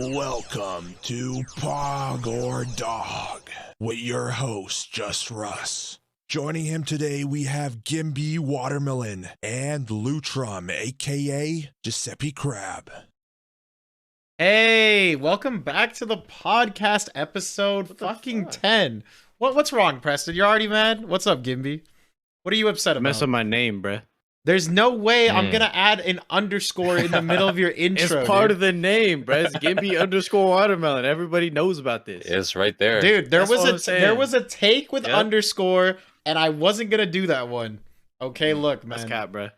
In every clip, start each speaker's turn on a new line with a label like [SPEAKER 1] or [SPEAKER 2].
[SPEAKER 1] Welcome to Pog or Dog with your host, JussRuss. Joining him today, we have Gimby Watermelon and Lutrum, aka Giuseppe Crab.
[SPEAKER 2] Hey, welcome back to the podcast episode fucking 10. What's wrong, Preston? You're already mad? What's up, Gimby? What are you upset about?
[SPEAKER 3] Mess up my name, bruh.
[SPEAKER 2] There's no way I'm gonna add an underscore in the middle of your intro.
[SPEAKER 3] It's part of the name, bruh. It's Gimby underscore watermelon. Everybody knows about this.
[SPEAKER 4] It's right there.
[SPEAKER 2] Dude, there
[SPEAKER 3] That's
[SPEAKER 2] was a take with
[SPEAKER 3] Yep.
[SPEAKER 2] underscore, and I wasn't gonna do that one. Okay, look, man.
[SPEAKER 3] That's cap, bruh.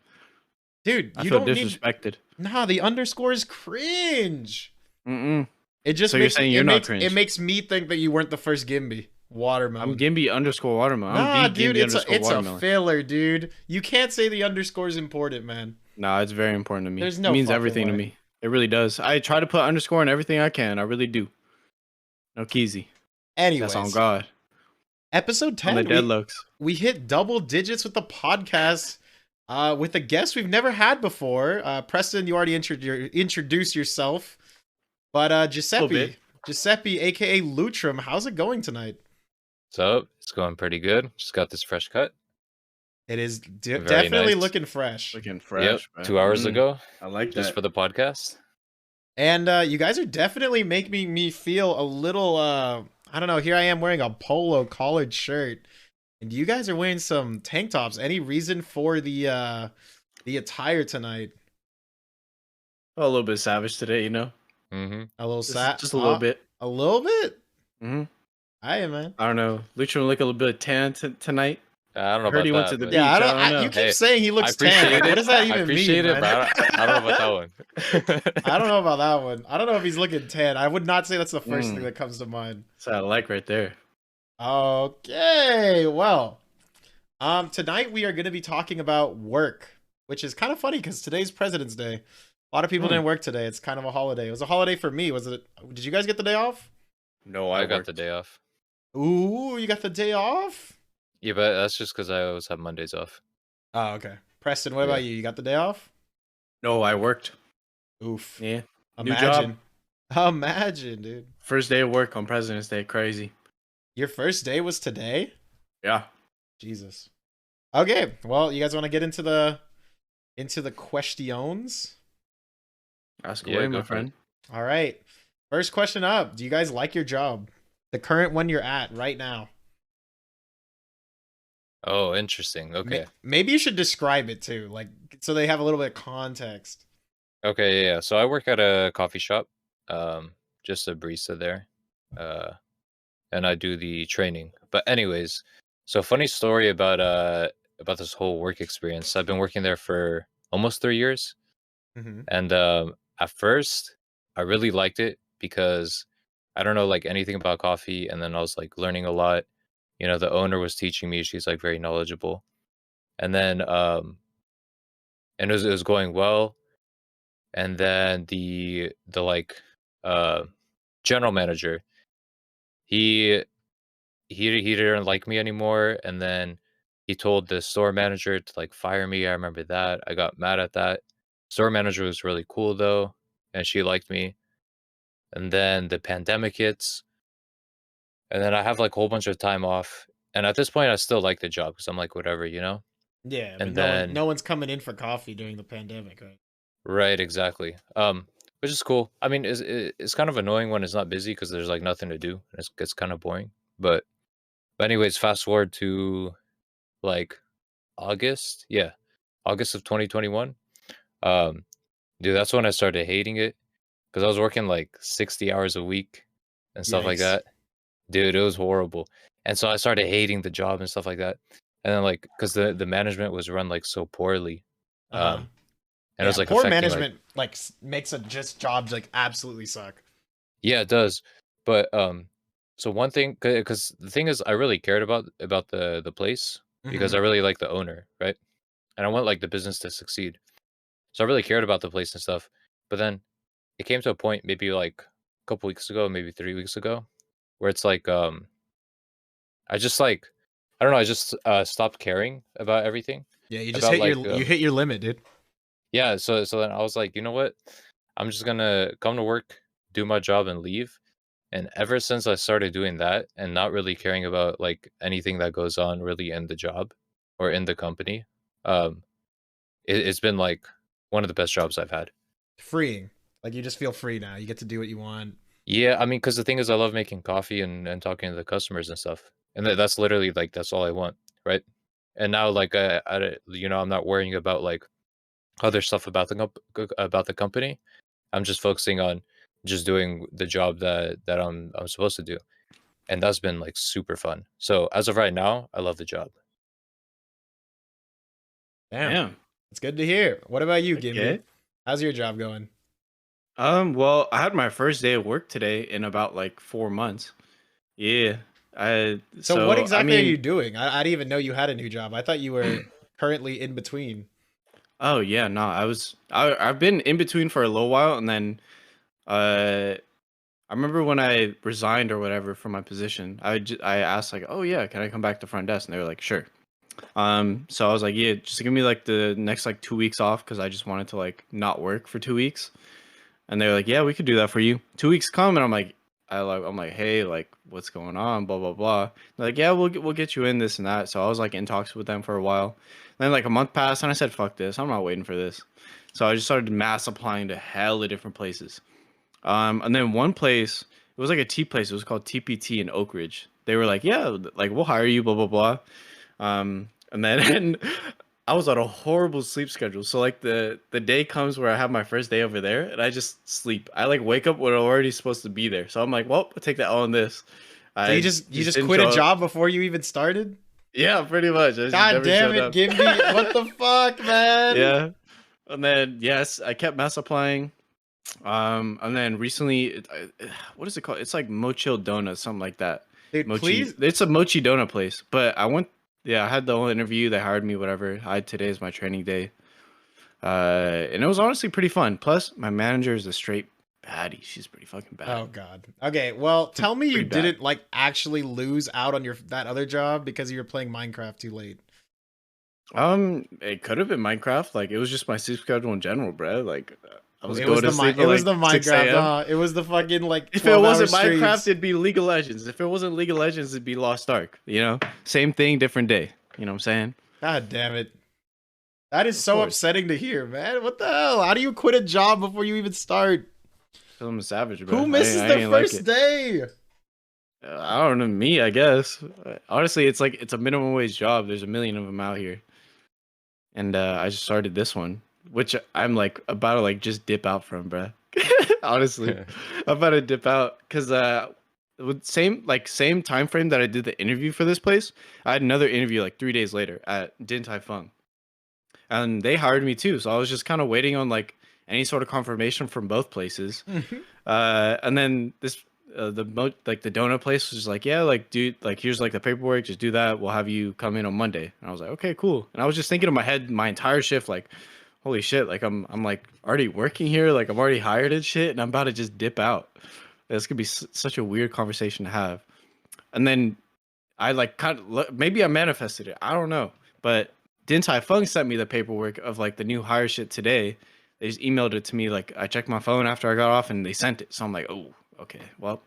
[SPEAKER 2] Dude,
[SPEAKER 3] I
[SPEAKER 2] you
[SPEAKER 3] feel
[SPEAKER 2] don't
[SPEAKER 3] disrespected.
[SPEAKER 2] Nah, the underscore is cringe. It just
[SPEAKER 3] So you're
[SPEAKER 2] makes,
[SPEAKER 3] saying you're
[SPEAKER 2] it
[SPEAKER 3] not
[SPEAKER 2] makes,
[SPEAKER 3] cringe?
[SPEAKER 2] It makes me think that you weren't the first Gimby. Watermelon.
[SPEAKER 3] I'm Gimby underscore watermelon.
[SPEAKER 2] Nah,
[SPEAKER 3] I'm the
[SPEAKER 2] dude,
[SPEAKER 3] Gimby
[SPEAKER 2] it's
[SPEAKER 3] underscore
[SPEAKER 2] a
[SPEAKER 3] watermelon.
[SPEAKER 2] filler, dude. You can't say the underscore is important, man.
[SPEAKER 3] Nah, it's very important to me.
[SPEAKER 2] There's no
[SPEAKER 3] it means
[SPEAKER 2] fucking
[SPEAKER 3] everything
[SPEAKER 2] way.
[SPEAKER 3] to me. It really does. I try to put underscore in everything I can. I really do. No keezy.
[SPEAKER 2] Anyways,
[SPEAKER 3] That's on God.
[SPEAKER 2] episode
[SPEAKER 3] On
[SPEAKER 2] 10,
[SPEAKER 3] the deadlocks.
[SPEAKER 2] we hit double digits with the podcast with a guest we've never had before. Preston, you already introduced yourself. But Giuseppe, aka Lutrum, how's it going tonight?
[SPEAKER 4] So it's going pretty good. Just got this fresh cut.
[SPEAKER 2] It is
[SPEAKER 4] Very
[SPEAKER 2] definitely
[SPEAKER 4] nice.
[SPEAKER 2] looking fresh.
[SPEAKER 3] Looking fresh,
[SPEAKER 4] Yep,
[SPEAKER 3] bruh.
[SPEAKER 4] 2 hours ago,
[SPEAKER 3] I like
[SPEAKER 4] just
[SPEAKER 3] that.
[SPEAKER 4] for the podcast.
[SPEAKER 2] And you guys are definitely making me feel a little, I don't know, here I am wearing a polo collared shirt. And you guys are wearing some tank tops. Any reason for the attire tonight?
[SPEAKER 3] A little bit savage today, you know?
[SPEAKER 4] Mm-hmm.
[SPEAKER 2] A little
[SPEAKER 3] Just a little bit.
[SPEAKER 2] A little bit?
[SPEAKER 3] hmm
[SPEAKER 2] Aye, man.
[SPEAKER 3] I don't know. Lucha look a little bit tan tonight.
[SPEAKER 4] I don't know
[SPEAKER 3] I heard
[SPEAKER 4] about
[SPEAKER 3] he
[SPEAKER 4] that.
[SPEAKER 3] went to the
[SPEAKER 4] but
[SPEAKER 3] beach.
[SPEAKER 2] Yeah,
[SPEAKER 3] I don't know.
[SPEAKER 2] you keep
[SPEAKER 4] Hey,
[SPEAKER 2] saying he
[SPEAKER 4] I
[SPEAKER 2] looks
[SPEAKER 4] appreciate
[SPEAKER 2] tan.
[SPEAKER 4] it.
[SPEAKER 2] What does that
[SPEAKER 4] I
[SPEAKER 2] even
[SPEAKER 4] appreciate
[SPEAKER 2] mean,
[SPEAKER 4] it,
[SPEAKER 2] man?
[SPEAKER 4] but I don't know about that one.
[SPEAKER 2] I don't know about that one. I don't know if he's looking tan. I would not say that's the first
[SPEAKER 3] Mm.
[SPEAKER 2] thing that comes to mind.
[SPEAKER 3] That's what I like right there.
[SPEAKER 2] Okay, well, tonight we are going to be talking about work, which is kind of funny because today's President's Day. A lot of people didn't work today. It's kind of a holiday. It was a holiday for me. Was it? Did you guys get the day off?
[SPEAKER 3] No,
[SPEAKER 4] I got
[SPEAKER 3] worked.
[SPEAKER 4] the day off.
[SPEAKER 2] Ooh, you got the day off?
[SPEAKER 4] Yeah, but that's just because I always have Mondays off.
[SPEAKER 2] Oh, okay. Preston, what about you? You got the day off?
[SPEAKER 3] No, I worked.
[SPEAKER 2] Oof.
[SPEAKER 3] Yeah.
[SPEAKER 2] Imagine. Imagine, dude.
[SPEAKER 3] First day of work on President's Day. Crazy.
[SPEAKER 2] Your first day was today?
[SPEAKER 3] Yeah.
[SPEAKER 2] Jesus. Okay, well, you guys want to get into the questions?
[SPEAKER 3] Ask
[SPEAKER 4] Yeah,
[SPEAKER 3] away,
[SPEAKER 4] go
[SPEAKER 3] my
[SPEAKER 4] for
[SPEAKER 3] friend.
[SPEAKER 2] All right. First question up. Do you guys like your job? The current one you're at right now.
[SPEAKER 4] Oh, interesting. Okay.
[SPEAKER 2] Maybe you should describe it too, like so they have a little bit of context.
[SPEAKER 4] Okay, yeah. So I work at a coffee shop. Just a barista there. And I do the training. But anyways, so funny story about this whole work experience. I've been working there for almost 3 years.
[SPEAKER 2] Mm-hmm.
[SPEAKER 4] And at first, I really liked it because I don't know like anything about coffee, and then I was like learning a lot. You know, the owner was teaching me; she's like very knowledgeable. And then, and it was going well. And then the like uh general manager, he he didn't like me anymore, and then he told the store manager to like fire me. I remember that. I got mad at that. Store manager was really cool though, and she liked me. And then the pandemic hits, and then I have like a whole bunch of time off. And at this point, I still like the job because I'm like, whatever, you know?
[SPEAKER 2] Yeah,
[SPEAKER 4] And
[SPEAKER 2] but
[SPEAKER 4] then,
[SPEAKER 2] no one's coming in for coffee during the pandemic, right?
[SPEAKER 4] right, exactly. Which is cool. I mean, it's kind of annoying when it's not busy because there's like nothing to do. And it gets kind of boring. But anyways, fast forward to like August. Yeah, August of 2021. Um, Dude, that's when I started hating it because I was working like 60 hours a week and stuff like
[SPEAKER 2] Yikes.
[SPEAKER 4] that. Dude, it was horrible. And so I started hating the job and stuff like that. And then like because the management was run like so poorly.
[SPEAKER 2] Uh-huh.
[SPEAKER 4] And it was like
[SPEAKER 2] poor
[SPEAKER 4] affecting, like-
[SPEAKER 2] management like makes a just jobs like absolutely suck.
[SPEAKER 4] yeah, it does. But so one thing, because the thing is, I really cared about the place because I really like the owner, right? And I want like the business to succeed. So I really cared about the place and stuff. But then it came to a point, maybe like a couple weeks ago, maybe 3 weeks ago, where it's like I just like I don't know, I just stopped caring about everything.
[SPEAKER 2] Yeah, you just
[SPEAKER 4] About,
[SPEAKER 2] hit
[SPEAKER 4] like,
[SPEAKER 2] you hit your limit, dude.
[SPEAKER 4] Yeah, so then I was like, you know what? I'm just gonna come to work, do my job and leave. And ever since I started doing that and not really caring about like anything that goes on really in the job or in the company, um, it's been like one of the best jobs I've had.
[SPEAKER 2] Freeing. Like you just feel free now. You get to do what you want.
[SPEAKER 4] Yeah, I mean, because the thing is, I love making coffee and talking to the customers and stuff, and that's literally like that's all I want, right? And now, like, I'm not worrying about like other stuff about about the company. I'm just focusing on just doing the job that I'm supposed to do, and that's been like super fun. So as of right now, I love the job.
[SPEAKER 2] Damn.
[SPEAKER 3] Damn.
[SPEAKER 2] It's good to hear. What about you, Gimby?
[SPEAKER 3] Okay.
[SPEAKER 2] How's your job going?
[SPEAKER 3] Well, I had my first day of work today in about like 4 months. Yeah.
[SPEAKER 2] So what
[SPEAKER 3] I
[SPEAKER 2] exactly are you
[SPEAKER 3] mean,
[SPEAKER 2] doing? I didn't even know you had a new job. I thought you were currently in between.
[SPEAKER 3] oh yeah, no, I've been in between for a little while, and then I remember when I resigned or whatever from my position, I asked like, oh yeah, can I come back to front desk? And they were like, sure. So I was like, yeah, just give me like the next like 2 weeks off because I just wanted to like not work for 2 weeks. And they're like, yeah, we could do that for you. 2 weeks come, and I'm like, hey, like, what's going on? Blah blah blah. They're like, yeah, we'll get you in this and that. So I was like in talks with them for a while. Then like a month passed, and I said, fuck this, I'm not waiting for this. So I just started mass applying to hella different places. And then one place, it was like a tea place. It was called TPT in Oak Ridge. They were like, yeah, like we'll hire you, blah blah blah. And then and I was on a horrible sleep schedule. So like the day comes where I have my first day over there, and I just sleep. I like wake up when I'm already supposed to be there. So I'm like, well, I'll take that on this.
[SPEAKER 2] So you just
[SPEAKER 3] didn't
[SPEAKER 2] quit
[SPEAKER 3] show
[SPEAKER 2] a
[SPEAKER 3] up.
[SPEAKER 2] job before you even started?
[SPEAKER 3] Yeah, pretty much. I just
[SPEAKER 2] God
[SPEAKER 3] never
[SPEAKER 2] damn
[SPEAKER 3] showed
[SPEAKER 2] it,
[SPEAKER 3] up.
[SPEAKER 2] Gimby. What the fuck, man?
[SPEAKER 3] Yeah. And then yes, I kept mass applying. And then recently, what is it called? It's like Mochil Donut, something like that.
[SPEAKER 2] Dude,
[SPEAKER 3] Mochi.
[SPEAKER 2] please.
[SPEAKER 3] It's a mochi donut place. But I went. Yeah, I had the whole interview. They hired me. Whatever. Today is my training day. And it was honestly pretty fun. Plus, my manager is a straight baddie. She's pretty fucking bad.
[SPEAKER 2] Oh god. Okay, well, tell me you
[SPEAKER 3] Pretty bad.
[SPEAKER 2] didn't like actually lose out on your that other job because you were playing Minecraft too late.
[SPEAKER 3] It could have been Minecraft. Like, it was just my sleep schedule in general, bro. Like, I was
[SPEAKER 2] It
[SPEAKER 3] going
[SPEAKER 2] was
[SPEAKER 3] to
[SPEAKER 2] the
[SPEAKER 3] sleep
[SPEAKER 2] it
[SPEAKER 3] at
[SPEAKER 2] was
[SPEAKER 3] like
[SPEAKER 2] the
[SPEAKER 3] 6
[SPEAKER 2] Minecraft.
[SPEAKER 3] a.m.
[SPEAKER 2] It was the fucking like.
[SPEAKER 3] If it wasn't
[SPEAKER 2] 12-hour
[SPEAKER 3] Minecraft,
[SPEAKER 2] streams.
[SPEAKER 3] it'd be League of Legends. If it wasn't League of Legends, it'd be Lost Ark. You know, same thing, different day. You know what I'm saying?
[SPEAKER 2] God damn it. That is
[SPEAKER 3] Of
[SPEAKER 2] so
[SPEAKER 3] course.
[SPEAKER 2] upsetting to hear, man. What the hell? How do you quit a job before you even start?
[SPEAKER 3] Cause I'm a savage, bro.
[SPEAKER 2] Who misses
[SPEAKER 3] I
[SPEAKER 2] their
[SPEAKER 3] ain't like
[SPEAKER 2] first
[SPEAKER 3] it.
[SPEAKER 2] day?
[SPEAKER 3] I don't know, me, I guess. Honestly, it's like it's a minimum wage job. There's a million of them out here, and I just started this one, which I'm like about to like just dip out from, bro. Honestly, I'm about to dip out because with same time frame that I did the interview for this place, I had another interview like 3 days later at Din Tai Fung, and they hired me too. So I was just kind of waiting on like any sort of confirmation from both places. And then this the donut place was just like, yeah, like dude, like here's like the paperwork, just do that, we'll have you come in on Monday. And I was like, okay, cool. And I was just thinking in my head my entire shift, like, holy shit, like I'm like already working here, like I'm already hired and shit, and I'm about to just dip out. This could be such a weird conversation to have. And then I like kind of maybe I manifested it, I don't know, but Din Tai Fung sent me the paperwork of like the new hire shit today. They just emailed it to me. Like, I checked my phone after I got off, and they sent it. So I'm like, oh, okay. Well,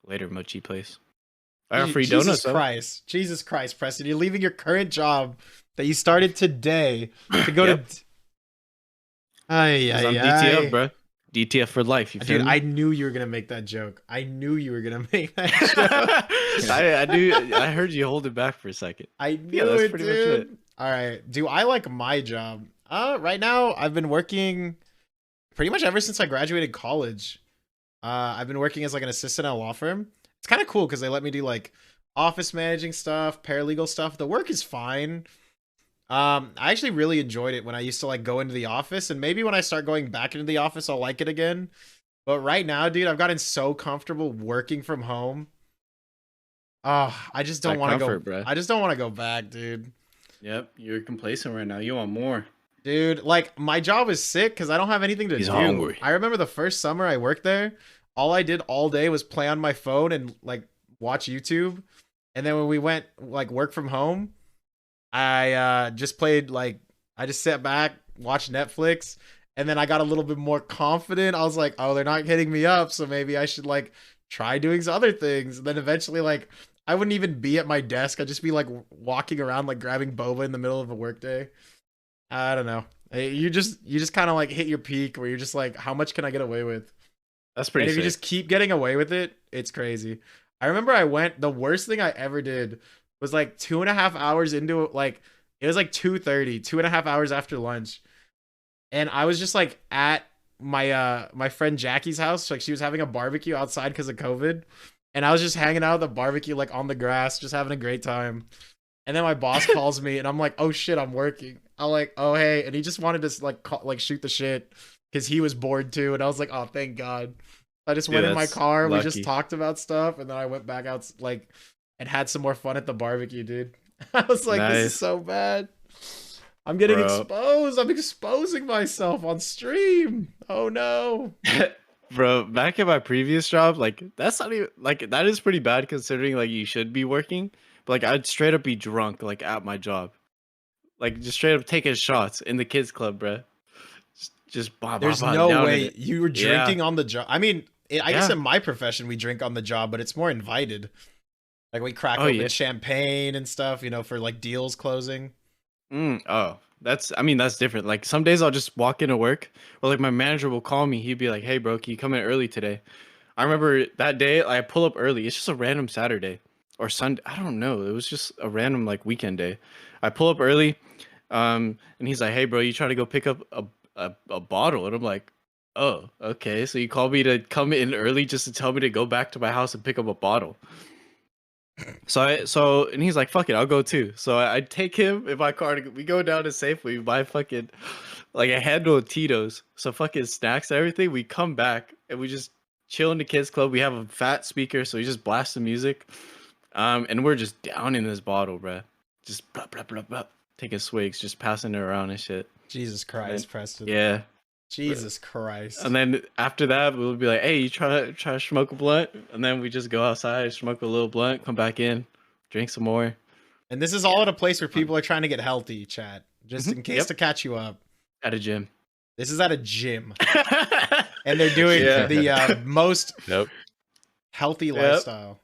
[SPEAKER 3] later, mochi place. I got free donuts.
[SPEAKER 2] Jesus Christ, Preston! You're leaving your current job that you started today to go
[SPEAKER 3] Yep.
[SPEAKER 2] to. Ay,
[SPEAKER 3] I'm
[SPEAKER 2] ay,
[SPEAKER 3] DTF,
[SPEAKER 2] ay.
[SPEAKER 3] bro. DTF for life. You feel
[SPEAKER 2] Dude,
[SPEAKER 3] me?
[SPEAKER 2] I knew you were gonna make that joke. I knew you were gonna make that joke.
[SPEAKER 3] I do. I heard you hold it back for a second.
[SPEAKER 2] I knew
[SPEAKER 3] that's
[SPEAKER 2] it,
[SPEAKER 3] pretty much it.
[SPEAKER 2] dude. All right. Do I like my job? Right now I've been working pretty much ever since I graduated college. I've been working as like an assistant at a law firm. It's kind of cool because they let me do like office managing stuff, paralegal stuff. The work is fine. I actually really enjoyed it when I used to like go into the office, and maybe when I start going back into the office, I'll like it again. But right now, dude, I've gotten so comfortable working from home. I just don't
[SPEAKER 3] That
[SPEAKER 2] want to go.
[SPEAKER 3] comfort, bro.
[SPEAKER 2] I just don't want to go back, dude.
[SPEAKER 3] Yep, you're complacent right now. You want more.
[SPEAKER 2] Dude, like my job is sick because I don't have anything to
[SPEAKER 3] He's
[SPEAKER 2] do.
[SPEAKER 3] hungry.
[SPEAKER 2] I remember the first summer I worked there, all I did all day was play on my phone and like watch YouTube. And then when we went like work from home, I just played like I just sat back, watched Netflix, And then I got a little bit more confident. I was like, oh, they're not hitting me up, so maybe I should like try doing some other things. And then eventually, like, I wouldn't even be at my desk. I'd just be like walking around, like grabbing boba in the middle of a workday. I don't know. You just kind of like hit your peak where you're just like, how much can I get away with?
[SPEAKER 3] That's
[SPEAKER 2] And
[SPEAKER 3] pretty
[SPEAKER 2] if you
[SPEAKER 3] sick.
[SPEAKER 2] just keep getting away with it, it's crazy. I remember the worst thing I ever did was like 2.5 hours into it. Like, it was like 2:30, 2.5 hours after lunch. And I was just like at my friend Jackie's house. Like, she was having a barbecue outside because of COVID. And I was just hanging out at the barbecue, like on the grass, just having a great time. And then my boss calls me and I'm like, oh shit, I'm working. I'm like, oh hey. And he just wanted to like shoot the shit because he was bored too. And I was like, oh thank God. I just went in my
[SPEAKER 3] that's
[SPEAKER 2] car, we just
[SPEAKER 3] lucky.
[SPEAKER 2] talked about stuff, and then I went back out like and had some more fun at the barbecue, dude. I was like, this is
[SPEAKER 3] Nice.
[SPEAKER 2] so bad. I'm getting
[SPEAKER 3] Bro.
[SPEAKER 2] exposed. I'm exposing myself on stream. Oh no.
[SPEAKER 3] Bro, back at my previous job, like that's not even like that is pretty bad considering like you should be working. But like I'd straight up be drunk like at my job, like just straight up taking shots in the kids club, bro. Just
[SPEAKER 2] There's
[SPEAKER 3] bah,
[SPEAKER 2] no
[SPEAKER 3] down in
[SPEAKER 2] way
[SPEAKER 3] it.
[SPEAKER 2] you were
[SPEAKER 3] Yeah,
[SPEAKER 2] drinking on the job. I mean, I guess
[SPEAKER 3] yeah.
[SPEAKER 2] in my profession we drink on the job, but it's more invited. Like we crack
[SPEAKER 3] Oh
[SPEAKER 2] open
[SPEAKER 3] yeah.
[SPEAKER 2] champagne and stuff, for like deals closing.
[SPEAKER 3] Oh, I mean that's different. Like some days I'll just walk into work, or like my manager will call me. He'd be like, "Hey, bro, can you come in early today?" I remember that day I pull up early. It's just a random Saturday or Sunday. I don't know. It was just a random like weekend day. I pull up early, and he's like, "Hey, bro, you try to go pick up a bottle?" And I'm like, "Oh, okay." So you called me to come in early just to tell me to go back to my house and pick up a bottle. And he's like, "Fuck it, I'll go too." So I take him in my car. We go down to Safeway. We buy fucking like a handle of Tito's, so fucking snacks and everything. We come back and we just chill in the kids club. We have a fat speaker, so we just blast the music. And we're just down in this bottle, bruh. Just blah, blah, blah, blah, taking swigs, just passing it around and shit.
[SPEAKER 2] Jesus
[SPEAKER 3] And then-
[SPEAKER 2] Christ, Preston.
[SPEAKER 3] yeah.
[SPEAKER 2] Jesus Christ.
[SPEAKER 3] And then after that, we'll be like, "Hey, you try to smoke a blunt?" And then we just go outside, smoke a little blunt, come back in, drink some more.
[SPEAKER 2] And this is all at a place where people are trying to get healthy, chat. Just
[SPEAKER 3] Mhm,
[SPEAKER 2] in case
[SPEAKER 3] yep.
[SPEAKER 2] to catch you up.
[SPEAKER 3] At a gym.
[SPEAKER 2] This is at a gym. And they're doing
[SPEAKER 3] Yeah.
[SPEAKER 2] the most
[SPEAKER 4] Nope.
[SPEAKER 2] healthy
[SPEAKER 3] Yep.
[SPEAKER 2] lifestyle.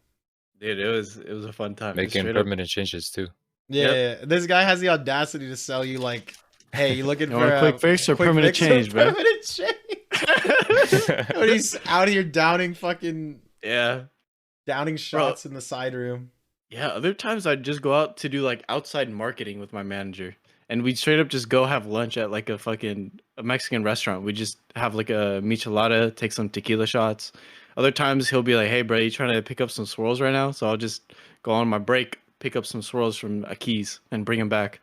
[SPEAKER 3] Dude, it was a fun time. Just
[SPEAKER 4] Making
[SPEAKER 3] straight up-
[SPEAKER 4] permanent changes too.
[SPEAKER 2] Yeah, this guy has the audacity to sell you like, hey, you looking
[SPEAKER 3] You
[SPEAKER 2] for
[SPEAKER 3] want a
[SPEAKER 2] a
[SPEAKER 3] quick fix or permanent
[SPEAKER 2] fix
[SPEAKER 3] change, bro?
[SPEAKER 2] Permanent change. When he's out here downing shots in the side room.
[SPEAKER 3] Yeah, other times I'd just go out to do like outside marketing with my manager. And we'd straight up just go have lunch at like a Mexican restaurant. We just have like a michelada, take some tequila shots. Other times he'll be like, "Hey, bro, you trying to pick up some swirls right now?" So I'll just go on my break, pick up some swirls from Aki's and bring them back.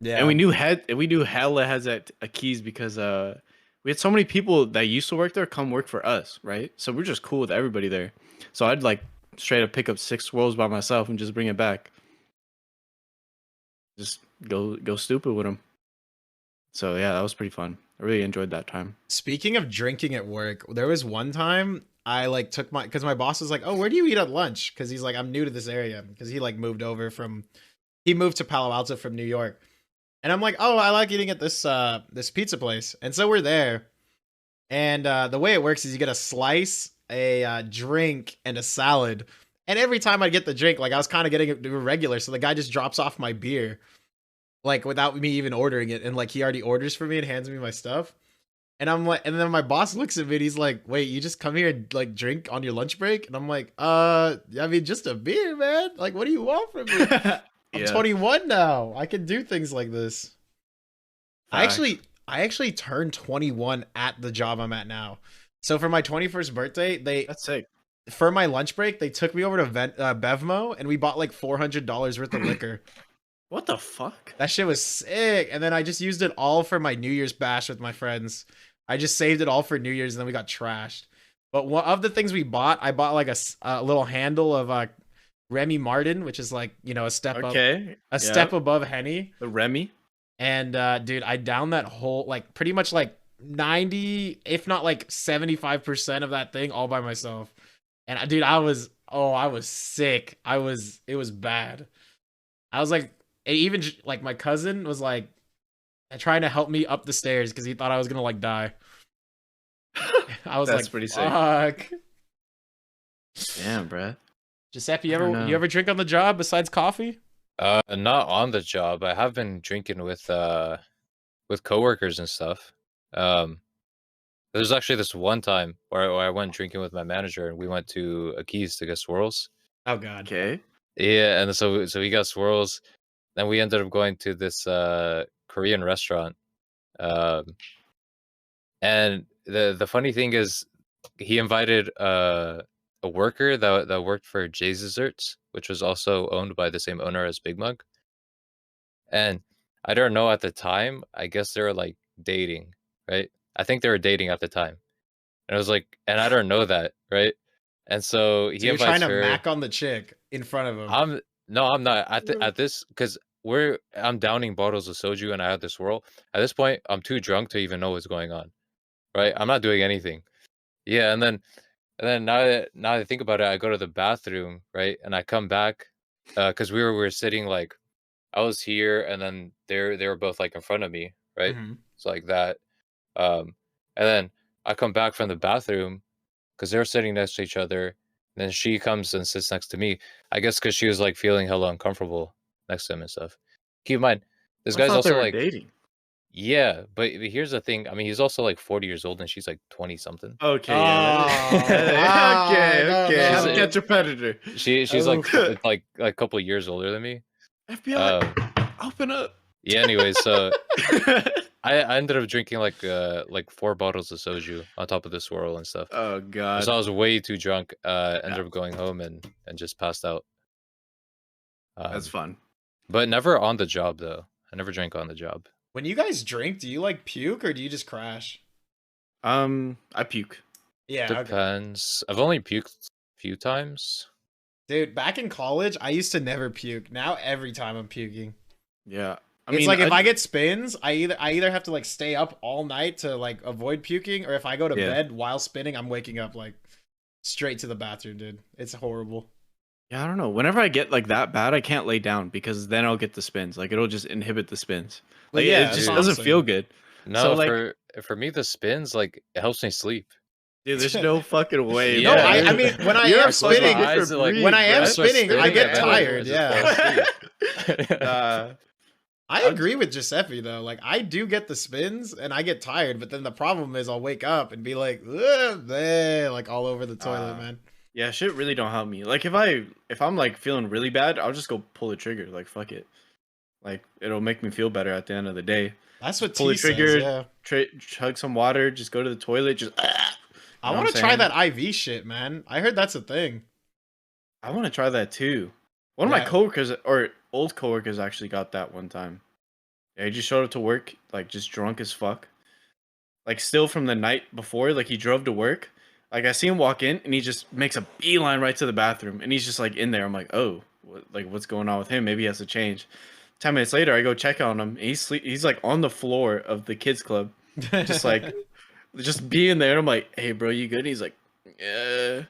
[SPEAKER 2] Yeah.
[SPEAKER 3] And we knew hella heads at Aki's because we had so many people that used to work there come work for us, right? So we're just cool with everybody there. So I'd like straight up pick up 6 swirls by myself and just bring it back. Just go stupid with them. So yeah, that was pretty fun. I really enjoyed that time.
[SPEAKER 2] Speaking of drinking at work, there was one time I like took because my boss was like, "Oh, where do you eat at lunch?" Because he's like, "I'm new to this area," because he like moved to Palo Alto from New York, and I'm like, "Oh, I like eating at this pizza place," and so we're there, and the way it works is you get a slice, a drink, and a salad, and every time I get the drink, like I was kind of getting it regular, so the guy just drops off my beer, like without me even ordering it, and like he already orders for me and hands me my stuff. And I'm like, and then my boss looks at me and he's like, "Wait, you just come here and like drink on your lunch break?" And I'm like, I mean, just a beer, man. Like, what do you want from me? I'm 21 now. I can do things like this. I actually turned 21 at the job I'm at now. So for my 21st birthday,
[SPEAKER 3] That's sick.
[SPEAKER 2] for my lunch break, they took me over to Bevmo and we bought like $400 worth of liquor.
[SPEAKER 3] What the fuck?
[SPEAKER 2] That shit was sick. And then I just used it all for my New Year's bash with my friends. I just saved it all for New Year's and then we got trashed. But one of the things we bought, I bought like a little handle of Remy Martin, which is like, a step up, step above Henny.
[SPEAKER 3] The Remy.
[SPEAKER 2] And dude, I downed that whole, like pretty much like 90, if not like 75% of that thing all by myself. And dude, I was sick. It was bad. I was like, even like my cousin was like, and trying to help me up the stairs because he thought I was gonna like die. I was
[SPEAKER 3] That's
[SPEAKER 2] like,
[SPEAKER 3] pretty sick.
[SPEAKER 2] fuck.
[SPEAKER 3] Damn, bruh.
[SPEAKER 2] Giuseppe,
[SPEAKER 3] I don't
[SPEAKER 2] you
[SPEAKER 3] know.
[SPEAKER 2] ever drink on the job besides coffee?
[SPEAKER 4] Not on the job. I have been drinking with coworkers and stuff. There's actually this one time where I went drinking with my manager and we went to Keys to get swirls.
[SPEAKER 2] Oh god.
[SPEAKER 3] Okay.
[SPEAKER 4] Yeah, and so we got swirls. Then we ended up going to this Korean restaurant. Um, and the funny thing is, he invited a worker that worked for Jay's Desserts, which was also owned by the same owner as Big Mug. And I don't know at the time. I guess they were like dating, right? I think they were dating at the time. And I was like, and I don't know that, right? And so
[SPEAKER 2] So
[SPEAKER 4] he
[SPEAKER 2] you're trying
[SPEAKER 4] invites
[SPEAKER 2] to
[SPEAKER 4] her.
[SPEAKER 2] mac on the chick in front of him.
[SPEAKER 4] I'm not at this because I'm downing bottles of soju and I had this swirl. At this point, I'm too drunk to even know what's going on, right? I'm not doing anything. Yeah, and then now that I think about it, I go to the bathroom, right? And I come back because we were sitting like I was here, and then they were both like in front of me, right?
[SPEAKER 2] Mhm.
[SPEAKER 4] It's like that. And then I come back from the bathroom because they're sitting next to each other. And then she comes and sits next to me. I guess because she was like feeling hella uncomfortable next to him and stuff. Keep in mind, this
[SPEAKER 3] I
[SPEAKER 4] guy's
[SPEAKER 3] thought they
[SPEAKER 4] also
[SPEAKER 3] were
[SPEAKER 4] like,
[SPEAKER 3] dating.
[SPEAKER 4] yeah, but here's the thing. I mean, he's also like 40 years old and she's like 20 something.
[SPEAKER 3] Okay,
[SPEAKER 2] Oh,
[SPEAKER 3] yeah. Okay,
[SPEAKER 2] no,
[SPEAKER 3] okay.
[SPEAKER 2] no.
[SPEAKER 3] She's a catch a predator.
[SPEAKER 4] She's
[SPEAKER 2] Oh.
[SPEAKER 4] like a couple years older than me.
[SPEAKER 3] FBI, open up.
[SPEAKER 4] Yeah. Anyway, so I ended up drinking like 4 bottles of soju on top of the swirl and stuff.
[SPEAKER 3] Oh god.
[SPEAKER 4] So I was way too drunk. Ended up going home and just passed out.
[SPEAKER 3] That's fun.
[SPEAKER 4] But never on the job though. I never drank on the job.
[SPEAKER 2] When you guys drink, do you like puke or do you just crash?
[SPEAKER 3] I puke.
[SPEAKER 2] Yeah, okay.
[SPEAKER 4] Depends. I've only puked a few times.
[SPEAKER 2] Dude, back in college, I used to never puke. Now every time I'm puking.
[SPEAKER 3] Yeah.
[SPEAKER 2] It's like if I get spins, I either have to like stay up all night to like avoid puking, or if I go to bed while spinning, I'm waking up like straight to the bathroom, dude. It's horrible.
[SPEAKER 3] Yeah, I don't know. Whenever I get like that bad, I can't lay down because then I'll get the spins. Like it'll just inhibit the spins.
[SPEAKER 2] Well,
[SPEAKER 3] Like
[SPEAKER 2] yeah,
[SPEAKER 3] it
[SPEAKER 2] that's
[SPEAKER 3] just
[SPEAKER 2] what I'm
[SPEAKER 3] doesn't
[SPEAKER 2] saying.
[SPEAKER 3] feel good.
[SPEAKER 4] No,
[SPEAKER 3] So, like-
[SPEAKER 4] for me the spins like it helps me sleep.
[SPEAKER 3] Dude, there's no fucking way.
[SPEAKER 2] No,
[SPEAKER 4] Yeah,
[SPEAKER 2] I mean when I
[SPEAKER 3] You're
[SPEAKER 2] am
[SPEAKER 3] a fucking
[SPEAKER 2] spinning,
[SPEAKER 3] different breed,
[SPEAKER 2] when I am
[SPEAKER 3] bro.
[SPEAKER 2] spinning, I get
[SPEAKER 4] and
[SPEAKER 2] tired.
[SPEAKER 4] just fall
[SPEAKER 2] Yeah.
[SPEAKER 4] asleep.
[SPEAKER 2] I agree with Giuseppe though. Like I do get the spins and I get tired, but then the problem is I'll wake up and be like, bleh, like all over the toilet, man.
[SPEAKER 3] Yeah, shit really don't help me. Like if I'm like feeling really bad, I'll just go pull the trigger. Like fuck it. Like it'll make me feel better at the end of the day.
[SPEAKER 2] That's what
[SPEAKER 3] Pull
[SPEAKER 2] T
[SPEAKER 3] the
[SPEAKER 2] says.
[SPEAKER 3] trigger,
[SPEAKER 2] Yeah.
[SPEAKER 3] chug some water, just go to the toilet, just
[SPEAKER 2] I
[SPEAKER 3] know
[SPEAKER 2] want
[SPEAKER 3] what
[SPEAKER 2] to
[SPEAKER 3] I'm
[SPEAKER 2] try
[SPEAKER 3] saying?
[SPEAKER 2] that IV shit, man. I heard that's a thing.
[SPEAKER 3] I want to try that too. One of my
[SPEAKER 2] Yeah.
[SPEAKER 3] coworkers or old coworkers actually got that one time. Yeah, he just showed up to work like just drunk as fuck. Like still from the night before, like he drove to work. Like I see him walk in and he just makes a beeline right to the bathroom and he's just like in there. I'm like, oh, what's going on with him? Maybe he has to change. 10 minutes later, I go check on him. And he's like on the floor of the kids club, just like just being there. And I'm like, hey, bro, you good? And he's like, yeah.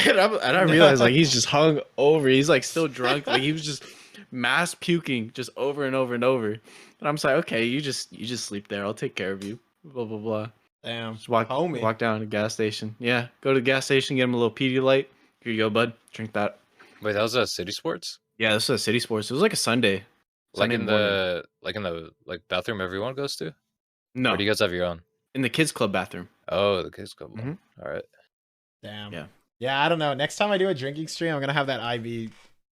[SPEAKER 3] And I realized like he's just hung over. He's like still drunk. Like he was just mass puking just over and over and over. And I'm just like, okay, you just sleep there. I'll take care of you. Blah blah blah.
[SPEAKER 2] Damn.
[SPEAKER 3] Just walk
[SPEAKER 2] Homie.
[SPEAKER 3] down to the gas station. Yeah, go to the gas station, get him a little Pedialyte. Here you go, bud. Drink that.
[SPEAKER 4] Wait, that was a City Sports?
[SPEAKER 3] Yeah, this is a City Sports. It was like a Sunday.
[SPEAKER 4] Like
[SPEAKER 3] Sunday
[SPEAKER 4] in
[SPEAKER 3] morning.
[SPEAKER 4] the bathroom everyone goes to?
[SPEAKER 3] No,
[SPEAKER 4] Or do you guys have your own?
[SPEAKER 3] in the kids club bathroom.
[SPEAKER 4] Oh, the kids club.
[SPEAKER 3] Mhm.
[SPEAKER 4] All right.
[SPEAKER 2] Damn.
[SPEAKER 3] Yeah.
[SPEAKER 2] Yeah, I don't know. Next time I do a drinking stream, I'm gonna have that IV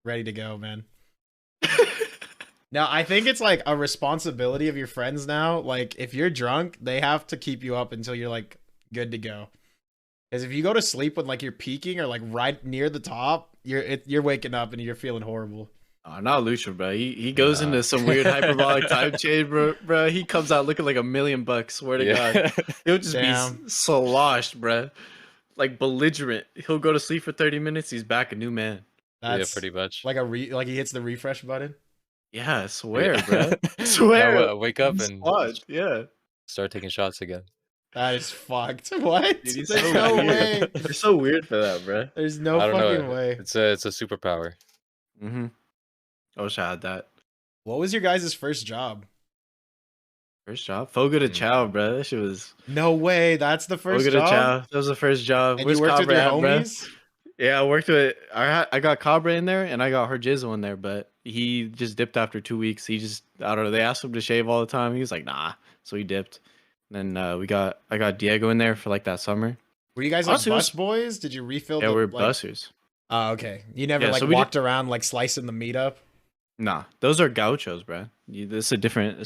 [SPEAKER 2] ready to go, man. Now, I think it's like a responsibility of your friends now. Like, if you're drunk, they have to keep you up until you're like good to go. Because if you go to sleep when like you're peaking or like right near the top, you're waking up and you're feeling horrible.
[SPEAKER 3] Oh, not Lucha, bro. He goes into some weird hyperbolic time change, bro. He comes out looking like $1 million. Swear to God, he'll just
[SPEAKER 2] Damn.
[SPEAKER 3] be sloshed, bro. Like belligerent. He'll go to sleep for 30 minutes. He's back a new man.
[SPEAKER 4] Yeah,
[SPEAKER 2] That's
[SPEAKER 4] pretty much.
[SPEAKER 2] like like he hits the refresh button.
[SPEAKER 3] Yeah, I swear,
[SPEAKER 4] Yeah.
[SPEAKER 3] bro. Swear.
[SPEAKER 4] I wake up and
[SPEAKER 3] Sloshed, yeah.
[SPEAKER 4] start taking shots again.
[SPEAKER 2] That is fucked. What?
[SPEAKER 3] Dude, he's
[SPEAKER 2] There's
[SPEAKER 3] so
[SPEAKER 2] no
[SPEAKER 3] weird.
[SPEAKER 2] way.
[SPEAKER 3] You're so weird for that, bro.
[SPEAKER 2] There's no
[SPEAKER 4] I don't
[SPEAKER 2] fucking
[SPEAKER 4] know.
[SPEAKER 2] way.
[SPEAKER 4] It's a superpower.
[SPEAKER 3] Mm-hmm. I wish I had that.
[SPEAKER 2] What was your guys' first job?
[SPEAKER 3] First job, Fogo de Chao,
[SPEAKER 4] Mhm.
[SPEAKER 3] bro. That shit was
[SPEAKER 2] No way. That's the first
[SPEAKER 3] Fogo de
[SPEAKER 2] job.
[SPEAKER 3] Chao. That was the first job.
[SPEAKER 2] And you
[SPEAKER 3] Where's
[SPEAKER 2] worked with
[SPEAKER 3] Cabra
[SPEAKER 2] your
[SPEAKER 3] at, bro?
[SPEAKER 2] homies.
[SPEAKER 3] Yeah, I worked with. I got Cabra in there, and I got her Jizzle in there, but he just dipped after 2 weeks. He just, I don't know. They asked him to shave all the time. He was like, nah, so he dipped. And then I got Diego in there for like that summer.
[SPEAKER 2] Were you guys like
[SPEAKER 3] Honestly, it was-
[SPEAKER 2] bus boys? Did you refill
[SPEAKER 3] Yeah,
[SPEAKER 2] the
[SPEAKER 3] we're
[SPEAKER 2] like?
[SPEAKER 3] bussers.
[SPEAKER 2] Oh, okay. You never
[SPEAKER 3] Yeah,
[SPEAKER 2] like
[SPEAKER 3] so we did-
[SPEAKER 2] walked around like slicing the meat up.
[SPEAKER 3] Nah, those are gauchos, bro. It's a different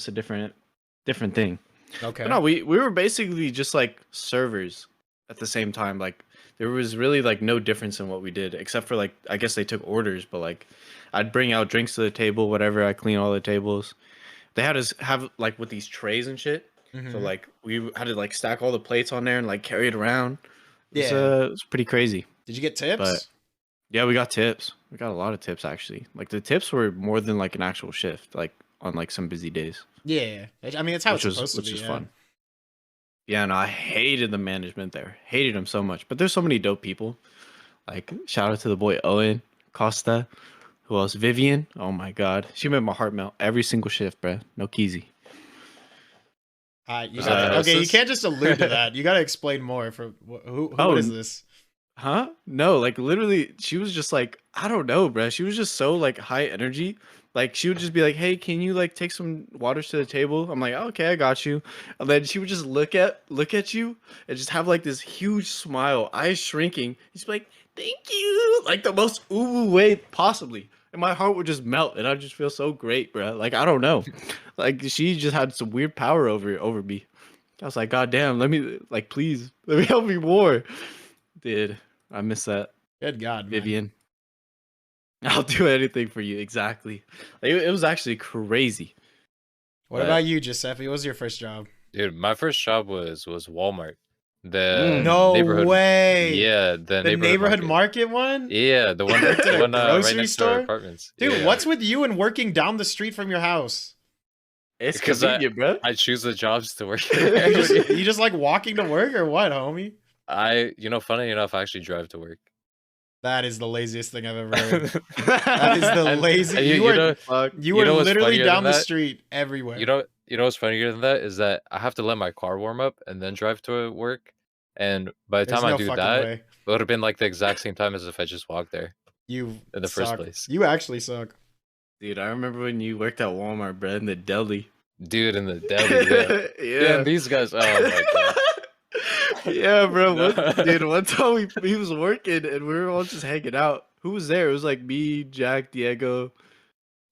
[SPEAKER 3] thing.
[SPEAKER 2] Okay.
[SPEAKER 3] But no, we were basically just like servers at the same time. Like there was really like no difference in what we did, except for like I guess they took orders, but like I'd bring out drinks to the table, whatever. I clean all the tables. They had us have like with these trays and shit. So
[SPEAKER 2] Mhm.
[SPEAKER 3] like we had to like stack all the plates on there and like carry it around.
[SPEAKER 2] Yeah.
[SPEAKER 3] It was pretty crazy.
[SPEAKER 2] Did you get tips?
[SPEAKER 3] But yeah, we got tips. We got a lot of tips actually. Like the tips were more than like an actual shift, like on like some busy days,
[SPEAKER 2] yeah. I mean, it's how
[SPEAKER 3] which
[SPEAKER 2] it's
[SPEAKER 3] was
[SPEAKER 2] supposed to be. Yeah.
[SPEAKER 3] fun. Yeah, and I hated the management there. Hated them so much. But there's so many dope people. Like shout out to the boy Owen Costa. Who else? Vivian. Oh my god, she made my heart melt every single shift, bruh. No keezy.
[SPEAKER 2] You
[SPEAKER 4] Was
[SPEAKER 2] gotta,
[SPEAKER 4] that
[SPEAKER 2] okay, you
[SPEAKER 4] Gnosis?
[SPEAKER 2] can't just allude to that. You gotta explain more. For who
[SPEAKER 3] Oh,
[SPEAKER 2] is this?
[SPEAKER 3] Huh? No, like literally, she was just like, I don't know, bruh. She was just so like high energy. Like she would just be like, "Hey, can you like take some waters to the table?" I'm like, "Okay, I got you." And then she would just look at you, and just have like this huge smile, eyes shrinking. She's like, "Thank you," like the most ooh way possibly, and my heart would just melt, and I just feel so great, bruh. Like I don't know, like she just had some weird power over me. I was like, "God damn, let me like please let me help me more." Dude, I miss that,
[SPEAKER 2] Good God, man.
[SPEAKER 3] Vivian. I'll do anything for you. Exactly. Like, it was actually crazy.
[SPEAKER 2] What
[SPEAKER 4] But-
[SPEAKER 2] about you, Giuseppe? What was your first job?
[SPEAKER 4] Dude, my first job was Walmart.
[SPEAKER 3] Mm.
[SPEAKER 2] No
[SPEAKER 4] neighborhood.
[SPEAKER 2] way.
[SPEAKER 4] Yeah,
[SPEAKER 2] The neighborhood market one?
[SPEAKER 4] Yeah, the one,
[SPEAKER 2] Worked in a
[SPEAKER 4] right
[SPEAKER 2] grocery
[SPEAKER 4] next to our
[SPEAKER 2] store?
[SPEAKER 4] apartments.
[SPEAKER 2] Dude,
[SPEAKER 4] Yeah.
[SPEAKER 2] what's with you and working down the street from your house?
[SPEAKER 3] It's
[SPEAKER 4] Because
[SPEAKER 3] convenient, bro.
[SPEAKER 4] I choose the jobs to work.
[SPEAKER 2] You just like walking to work or what, homie?
[SPEAKER 4] Funny enough, I actually drive to work.
[SPEAKER 2] That is the laziest thing I've ever heard. That is the
[SPEAKER 4] And-
[SPEAKER 2] lazy.
[SPEAKER 4] and
[SPEAKER 2] You
[SPEAKER 4] you
[SPEAKER 2] were
[SPEAKER 4] know-
[SPEAKER 2] you
[SPEAKER 4] you
[SPEAKER 2] were
[SPEAKER 4] know what's
[SPEAKER 2] literally
[SPEAKER 4] funnier
[SPEAKER 2] down
[SPEAKER 4] than
[SPEAKER 2] the
[SPEAKER 4] that?
[SPEAKER 2] street everywhere.
[SPEAKER 4] You know what's funnier than that is that I have to let my car warm up and then drive to work. And by the
[SPEAKER 2] There's
[SPEAKER 4] time
[SPEAKER 2] no
[SPEAKER 4] I do
[SPEAKER 2] fucking
[SPEAKER 4] that,
[SPEAKER 2] way.
[SPEAKER 4] it would have been like the exact same time as if I just walked there.
[SPEAKER 2] You
[SPEAKER 4] in the first
[SPEAKER 2] suck.
[SPEAKER 4] place.
[SPEAKER 2] You actually suck.
[SPEAKER 3] Dude, I remember when you worked at Walmart, bro, in the deli.
[SPEAKER 4] Dude, in the deli. Yeah, and these guys. Oh my god.
[SPEAKER 3] Yeah, bro.
[SPEAKER 4] No.
[SPEAKER 3] Dude, one time he was working and we were all just hanging out. Who was there? It was like me, Jack, Diego.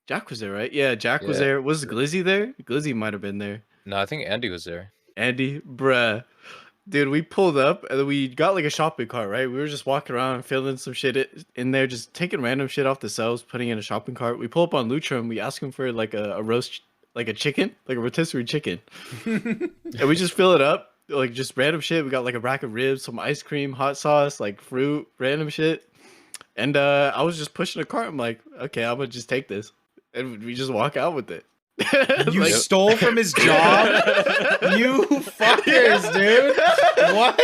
[SPEAKER 3] Jack was there, right? Yeah, Jack was
[SPEAKER 4] Yeah.
[SPEAKER 3] there. Was Glizzy there? Glizzy might have been there.
[SPEAKER 4] No, I think Andy was there.
[SPEAKER 3] Andy, bruh. Dude, we pulled up and then we got like a shopping cart, right? We were just walking around filling some shit in there, just taking random shit off the shelves, putting in a shopping cart. We pull up on Lutra and we ask him for like a roast, like a chicken, like a rotisserie chicken. And we just fill it up, like just random shit. We got like a rack of ribs, some ice cream, hot sauce, like fruit, random shit. And I was just pushing a cart. I'm like, okay, I'm gonna just take this. And we just walk out with it.
[SPEAKER 2] You
[SPEAKER 3] Like-
[SPEAKER 2] stole from his job? You fuckers, dude. What?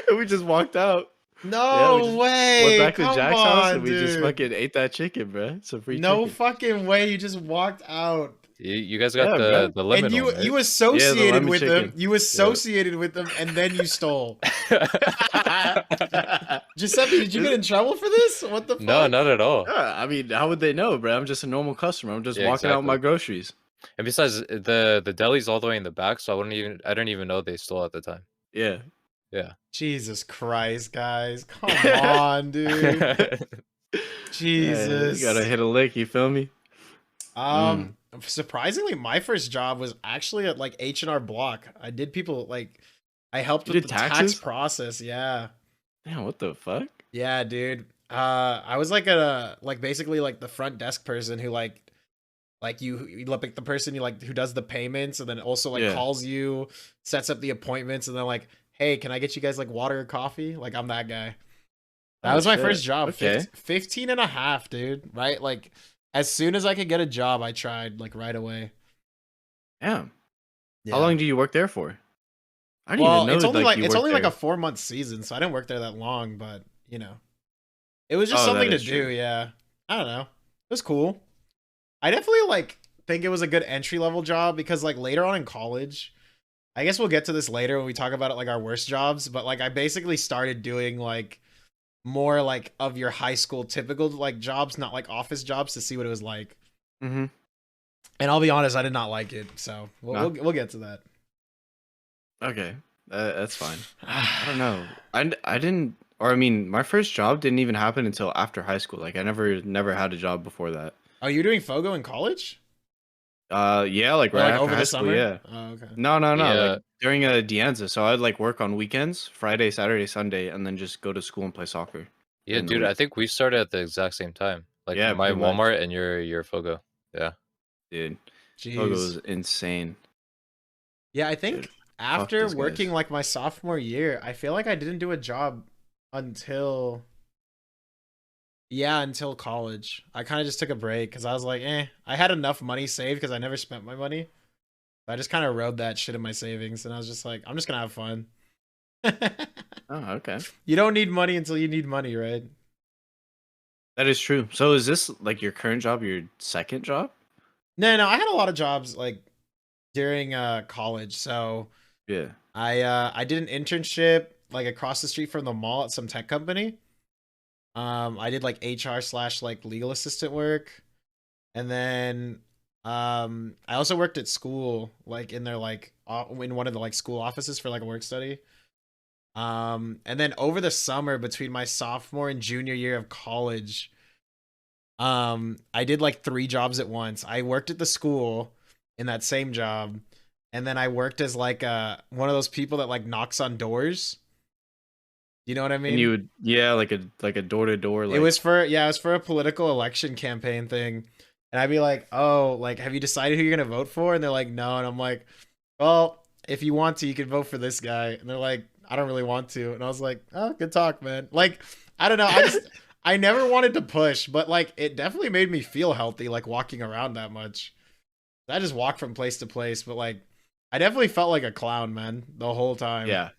[SPEAKER 3] And we just walked out.
[SPEAKER 2] No
[SPEAKER 3] we just
[SPEAKER 2] way.
[SPEAKER 3] Went back to
[SPEAKER 2] Come
[SPEAKER 3] Jack's
[SPEAKER 2] on,
[SPEAKER 3] house and we
[SPEAKER 2] dude.
[SPEAKER 3] just fucking ate that chicken, bro. It's a free
[SPEAKER 2] No
[SPEAKER 3] chicken.
[SPEAKER 2] fucking way. You just walked out.
[SPEAKER 4] You guys got
[SPEAKER 3] Yeah, bro.
[SPEAKER 4] the lemon
[SPEAKER 2] And you
[SPEAKER 4] one, right?
[SPEAKER 2] you associated
[SPEAKER 3] lemon
[SPEAKER 2] with
[SPEAKER 3] chicken.
[SPEAKER 2] them. You associated with them and then you stole. Giuseppe, did you get in trouble for this? What the fuck?
[SPEAKER 4] No, not at all.
[SPEAKER 3] Yeah, I mean, how would they know, bro? I'm just a normal customer. I'm just
[SPEAKER 4] Yeah,
[SPEAKER 3] walking out with my
[SPEAKER 4] exactly.
[SPEAKER 3] groceries.
[SPEAKER 4] And besides, the deli's all the way in the back, so I don't even know they stole at the time.
[SPEAKER 3] Yeah.
[SPEAKER 4] Yeah.
[SPEAKER 2] Jesus Christ, guys. Come on, dude. Jesus.
[SPEAKER 3] You gotta hit a lick, you feel me?
[SPEAKER 2] Surprisingly, my first job was actually at like H&R Block. I did people like I helped
[SPEAKER 3] You
[SPEAKER 2] with
[SPEAKER 3] did
[SPEAKER 2] the tax
[SPEAKER 3] taxes?
[SPEAKER 2] process. Yeah.
[SPEAKER 3] Damn, what the fuck?
[SPEAKER 2] Yeah, dude. I was like a like basically like the front desk person who like you like the person you like who does the payments and then also like
[SPEAKER 3] Yeah.
[SPEAKER 2] calls you, sets up the appointments, and then like, hey, can I get you guys like water or coffee? Like I'm that guy. That
[SPEAKER 3] Oh,
[SPEAKER 2] was my
[SPEAKER 3] shit.
[SPEAKER 2] first job.
[SPEAKER 3] Okay.
[SPEAKER 2] 15 and a half, dude. Right? Like as soon as I could get a job, I tried like right away.
[SPEAKER 3] Damn.
[SPEAKER 2] Yeah.
[SPEAKER 3] How long do you work there for? I didn't
[SPEAKER 2] Well,
[SPEAKER 3] even know
[SPEAKER 2] it's only like
[SPEAKER 3] you
[SPEAKER 2] it's
[SPEAKER 3] worked
[SPEAKER 2] only like
[SPEAKER 3] there.
[SPEAKER 2] a 4-month season, so I didn't work there that long, but you know. It was just
[SPEAKER 3] Oh, that
[SPEAKER 2] something to
[SPEAKER 3] is
[SPEAKER 2] do,
[SPEAKER 3] true.
[SPEAKER 2] yeah. I don't know. It was cool. I definitely like think it was a good entry level job because like later on in college, I guess we'll get to this later when we talk about it, like our worst jobs, but like I basically started doing like more like of your high school typical like jobs, not like office jobs, to see what it was like.
[SPEAKER 3] Mm-hmm.
[SPEAKER 2] And I'll be honest, I did not like it. So we'll get to that.
[SPEAKER 3] Okay, that's fine. I don't know. I didn't, or I mean, my first job didn't even happen until after high school. Like I never had a job before that.
[SPEAKER 2] Oh, you're doing Fogo in college?
[SPEAKER 3] Yeah, like
[SPEAKER 2] Or
[SPEAKER 3] right
[SPEAKER 2] like
[SPEAKER 3] after
[SPEAKER 2] over
[SPEAKER 3] high
[SPEAKER 2] the
[SPEAKER 3] school.
[SPEAKER 2] summer?
[SPEAKER 3] Yeah.
[SPEAKER 2] Oh, okay.
[SPEAKER 3] No,
[SPEAKER 4] Yeah.
[SPEAKER 3] like during a Dianza. So I'd like work on weekends, Friday, Saturday, Sunday, and then just go to school and play soccer.
[SPEAKER 4] Yeah,
[SPEAKER 3] during the
[SPEAKER 4] dude,
[SPEAKER 3] week.
[SPEAKER 4] I think we started at the exact same time. Like
[SPEAKER 3] Yeah,
[SPEAKER 4] my
[SPEAKER 3] pretty much.
[SPEAKER 4] Walmart and your Fogo. Yeah.
[SPEAKER 3] Dude,
[SPEAKER 2] Jeez.
[SPEAKER 3] Fogo was insane.
[SPEAKER 2] Yeah, I think
[SPEAKER 3] Dude, fuck
[SPEAKER 2] after
[SPEAKER 3] those
[SPEAKER 2] working
[SPEAKER 3] guys.
[SPEAKER 2] like my sophomore year, I feel like I didn't do a job until until college. I kind of just took a break because I was like, I had enough money saved because I never spent my money. I just kind of rode that shit in my savings, and I was just like, I'm just gonna have fun.
[SPEAKER 3] Oh, okay.
[SPEAKER 2] You don't need money until you need money, right?
[SPEAKER 3] That is true. So is this like your current job, your second job?
[SPEAKER 2] No, I had a lot of jobs like during college. So
[SPEAKER 3] Yeah.
[SPEAKER 2] I did an internship like across the street from the mall at some tech company. I did like HR slash like legal assistant work, and then I also worked at school, like in their like in one of the like school offices for like a work study. And then over the summer between my sophomore and junior year of college, I did like 3 jobs at once. I worked at the school in that same job, and then I worked as like one of those people that like knocks on doors. You know what I mean?
[SPEAKER 3] And you would, yeah, like a door to door, like
[SPEAKER 2] It was for a political election campaign thing. And I'd be like, "Oh, like have you decided who you're going to vote for?" And they're like, "No." And I'm like, "Well, if you want to, you can vote for this guy." And they're like, "I don't really want to." And I was like, "Oh, good talk, man." Like, I don't know. I never wanted to push, but like it definitely made me feel healthy like walking around that much. I just walked from place to place, but like I definitely felt like a clown, man, the whole time.
[SPEAKER 3] yeah,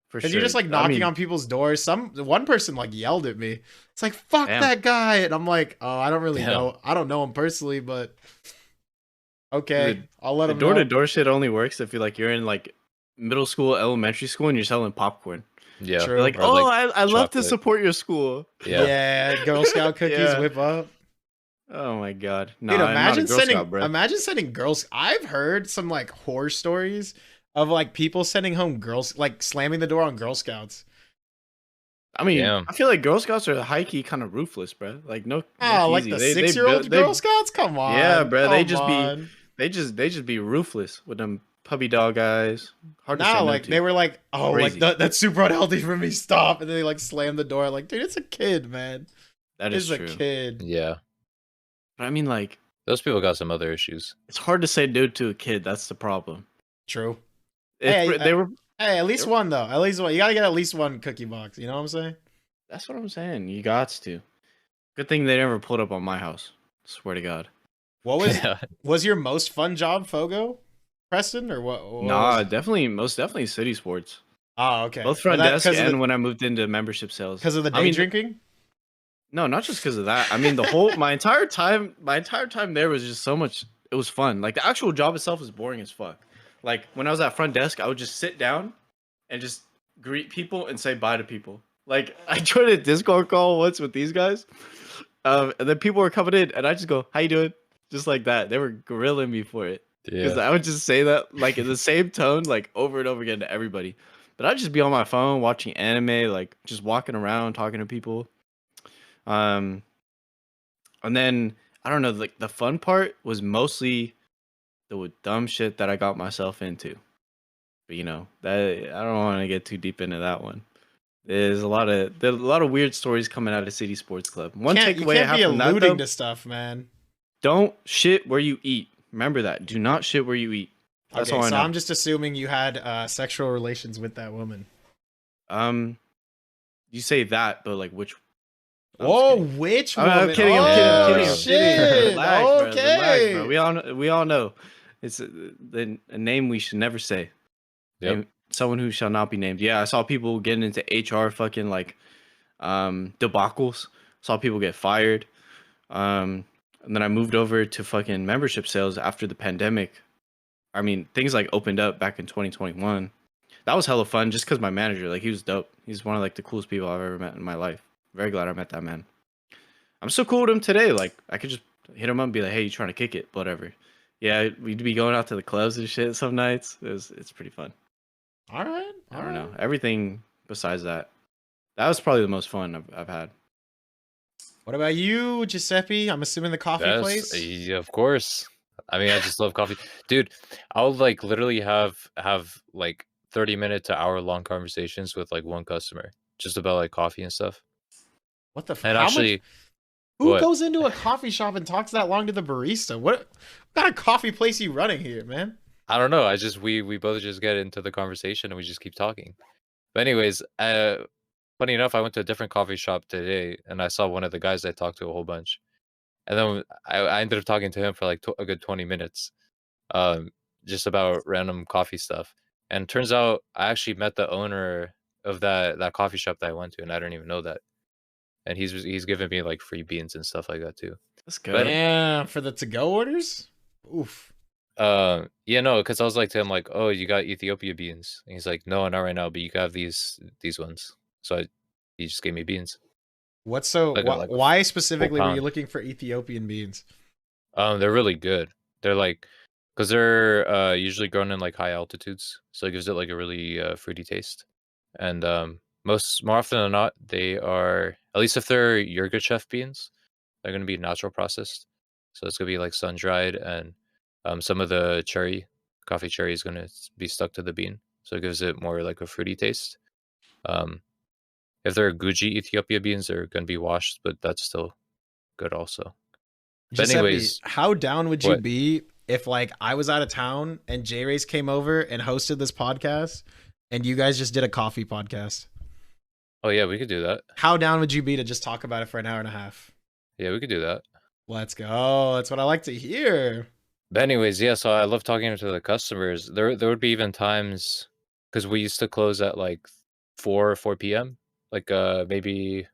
[SPEAKER 3] for
[SPEAKER 2] Because
[SPEAKER 3] sure.
[SPEAKER 2] you're just like
[SPEAKER 3] I
[SPEAKER 2] knocking
[SPEAKER 3] mean,
[SPEAKER 2] on people's doors. One person like yelled at me. It's like, fuck
[SPEAKER 3] Damn.
[SPEAKER 2] that guy. And I'm like, oh, I don't really
[SPEAKER 4] Damn.
[SPEAKER 2] know. I don't know him personally, but okay. I'll let
[SPEAKER 3] the
[SPEAKER 2] him
[SPEAKER 3] door to
[SPEAKER 2] know.
[SPEAKER 3] door shit only works if you're in like middle school, elementary school, and you're selling popcorn.
[SPEAKER 4] Yeah.
[SPEAKER 2] True.
[SPEAKER 3] You're like,
[SPEAKER 4] Or,
[SPEAKER 3] oh,
[SPEAKER 4] like,
[SPEAKER 3] I love to
[SPEAKER 4] chocolate.
[SPEAKER 3] support your school.
[SPEAKER 4] Yeah.
[SPEAKER 2] Yeah, Girl Scout cookies
[SPEAKER 3] Yeah.
[SPEAKER 2] whip up.
[SPEAKER 3] Oh my god. No,
[SPEAKER 2] Dude,
[SPEAKER 3] I'm not a Girl Scout,
[SPEAKER 2] imagine sending girls. I've heard some like horror stories of like people sending home girls, like slamming the door on Girl Scouts.
[SPEAKER 3] I mean,
[SPEAKER 4] Damn.
[SPEAKER 3] I feel like Girl Scouts are high key kind of ruthless, bro. Like no
[SPEAKER 2] Oh, like
[SPEAKER 3] easy.
[SPEAKER 2] the
[SPEAKER 3] They
[SPEAKER 2] 6-year-old
[SPEAKER 3] build-
[SPEAKER 2] Girl Scouts? Come on.
[SPEAKER 3] Yeah, bro, they
[SPEAKER 2] come
[SPEAKER 3] just
[SPEAKER 2] on.
[SPEAKER 3] be they just be ruthless with them puppy dog guys. Hard to say
[SPEAKER 2] No,
[SPEAKER 3] no
[SPEAKER 2] like
[SPEAKER 3] to.
[SPEAKER 2] they were like, oh,
[SPEAKER 3] Crazy.
[SPEAKER 2] like that's super unhealthy for me. Stop, and then they like slam the door. Like, dude, it's a kid, man.
[SPEAKER 3] That is
[SPEAKER 2] It's
[SPEAKER 3] true.
[SPEAKER 2] a kid.
[SPEAKER 4] Yeah.
[SPEAKER 3] But I mean, like,
[SPEAKER 4] Those people got some other issues.
[SPEAKER 3] it's hard to say no to a kid. That's the problem.
[SPEAKER 2] True.
[SPEAKER 3] If
[SPEAKER 2] Hey,
[SPEAKER 3] they were.
[SPEAKER 2] Hey, at least one though. At least one. You gotta get at least one cookie box. You know what I'm saying?
[SPEAKER 3] That's what I'm saying. You got to. Good thing they never pulled up on my house. Swear to God.
[SPEAKER 2] What was
[SPEAKER 4] Yeah.
[SPEAKER 2] was your most fun job, Fogo? Preston or what?
[SPEAKER 3] Nah, most definitely city sports.
[SPEAKER 2] Oh, okay.
[SPEAKER 3] Both front
[SPEAKER 2] Well,
[SPEAKER 3] desk and when I moved into membership sales.
[SPEAKER 2] because of the day
[SPEAKER 3] I mean,
[SPEAKER 2] drinking.
[SPEAKER 3] No, not just because of that. I mean, the whole my entire time there was just so much. It was fun. Like the actual job itself is boring as fuck. Like when I was at front desk, I would just sit down and just greet people and say bye to people. Like I joined a Discord call once with these guys, and then people were coming in, and I just go, "How you doing?" Just like that. They were grilling me for it because
[SPEAKER 4] Yeah.
[SPEAKER 3] I would just say that like in the same tone, like over and over again to everybody. But I'd just be on my phone watching anime, like just walking around talking to people. And then I don't know, like the fun part was mostly the dumb shit that I got myself into. But you know, that I don't want to get too deep into that one. There's a lot of weird stories coming out of City Sports Club. One
[SPEAKER 2] You
[SPEAKER 3] takeaway I
[SPEAKER 2] can't
[SPEAKER 3] have
[SPEAKER 2] be
[SPEAKER 3] from that
[SPEAKER 2] alluding
[SPEAKER 3] though,
[SPEAKER 2] to stuff, man.
[SPEAKER 3] don't shit where you eat. Remember that. Do not shit where you eat. That's
[SPEAKER 2] Okay,
[SPEAKER 3] all I
[SPEAKER 2] so
[SPEAKER 3] know.
[SPEAKER 2] I'm just assuming you had sexual relations with that woman.
[SPEAKER 3] You say that, but like which? I'm just
[SPEAKER 2] Whoa,
[SPEAKER 3] kidding.
[SPEAKER 2] which
[SPEAKER 3] I'm
[SPEAKER 2] woman?
[SPEAKER 3] kidding. I'm
[SPEAKER 2] oh,
[SPEAKER 3] kidding. I'm kidding. I'm
[SPEAKER 2] shit.
[SPEAKER 3] kidding. Relax, bro.
[SPEAKER 2] Okay.
[SPEAKER 3] Relax, bro. We all know. It's a name we should never say.
[SPEAKER 4] Yep.
[SPEAKER 3] Name- someone who shall not be named. Yeah, I saw people getting into HR fucking like debacles. Saw people get fired. And then I moved over to fucking membership sales after the pandemic. I mean, things like opened up back in 2021. That was hella fun just because my manager, like, he was dope. He's one of like the coolest people I've ever met in my life. Very glad I met that man. I'm so cool with him today. Like, I could just hit him up and be like, hey, you trying to kick it? Whatever. Yeah, we'd be going out to the clubs and shit some nights. It's pretty fun.
[SPEAKER 2] All right.
[SPEAKER 3] I don't know. Everything besides that. That was probably the most fun I've had.
[SPEAKER 2] What about you, Giuseppe? I'm assuming the coffee place.
[SPEAKER 4] Yeah, of course. I mean, I just love coffee, dude. I'll like literally have like 30-minute to hour-long conversations with like one customer just about like coffee and stuff.
[SPEAKER 2] What the?
[SPEAKER 4] And
[SPEAKER 2] How
[SPEAKER 4] actually,
[SPEAKER 2] much? Who
[SPEAKER 4] what?
[SPEAKER 2] goes into a coffee shop and talks that long to the barista? What kind of coffee place are you running here, man?
[SPEAKER 4] I don't know. I just we both just get into the conversation and we just keep talking. But anyways, funny enough, I went to a different coffee shop today and I saw one of the guys I talked to a whole bunch. And then I ended up talking to him for like a good 20 minutes, just about random coffee stuff. And turns out I actually met the owner of that coffee shop that I went to, and I didn't even know that. And he's giving me like free beans and stuff like that too.
[SPEAKER 3] That's
[SPEAKER 4] But
[SPEAKER 3] good.
[SPEAKER 2] Damn, for the to-go orders? Oof.
[SPEAKER 4] yeah, no, because I was like to him like, oh, you got Ethiopia beans, and he's like, no, not right now, but you got these ones. So he just gave me beans.
[SPEAKER 2] What's so?
[SPEAKER 4] Like a
[SPEAKER 2] Why specifically were you
[SPEAKER 4] pound.
[SPEAKER 2] looking for Ethiopian beans?
[SPEAKER 4] They're really good. They're like, because they're usually grown in like high altitudes, so it gives it like a really fruity taste. And more often than not, they are, at least if they're Yirgacheffe beans, they're gonna be natural processed. So it's gonna be like sun dried, and some of the coffee cherry is gonna be stuck to the bean, so it gives it more like a fruity taste. Um, if they're Guji Ethiopia beans, they're gonna be washed, but that's still good also. But
[SPEAKER 2] Giuseppe,
[SPEAKER 4] anyways,
[SPEAKER 2] how down would you
[SPEAKER 4] what?
[SPEAKER 2] be if like I was out of town and J Race came over and hosted this podcast and you guys just did a coffee podcast?
[SPEAKER 4] Oh yeah, we could do that.
[SPEAKER 2] How down would you be to just talk about it for an hour and a half?
[SPEAKER 4] Yeah, we could do that.
[SPEAKER 2] Let's go. That's what I like to hear.
[SPEAKER 4] But anyways, yeah, so I love talking to the customers. There would be even times, because we used to close at like 4 p.m. like maybe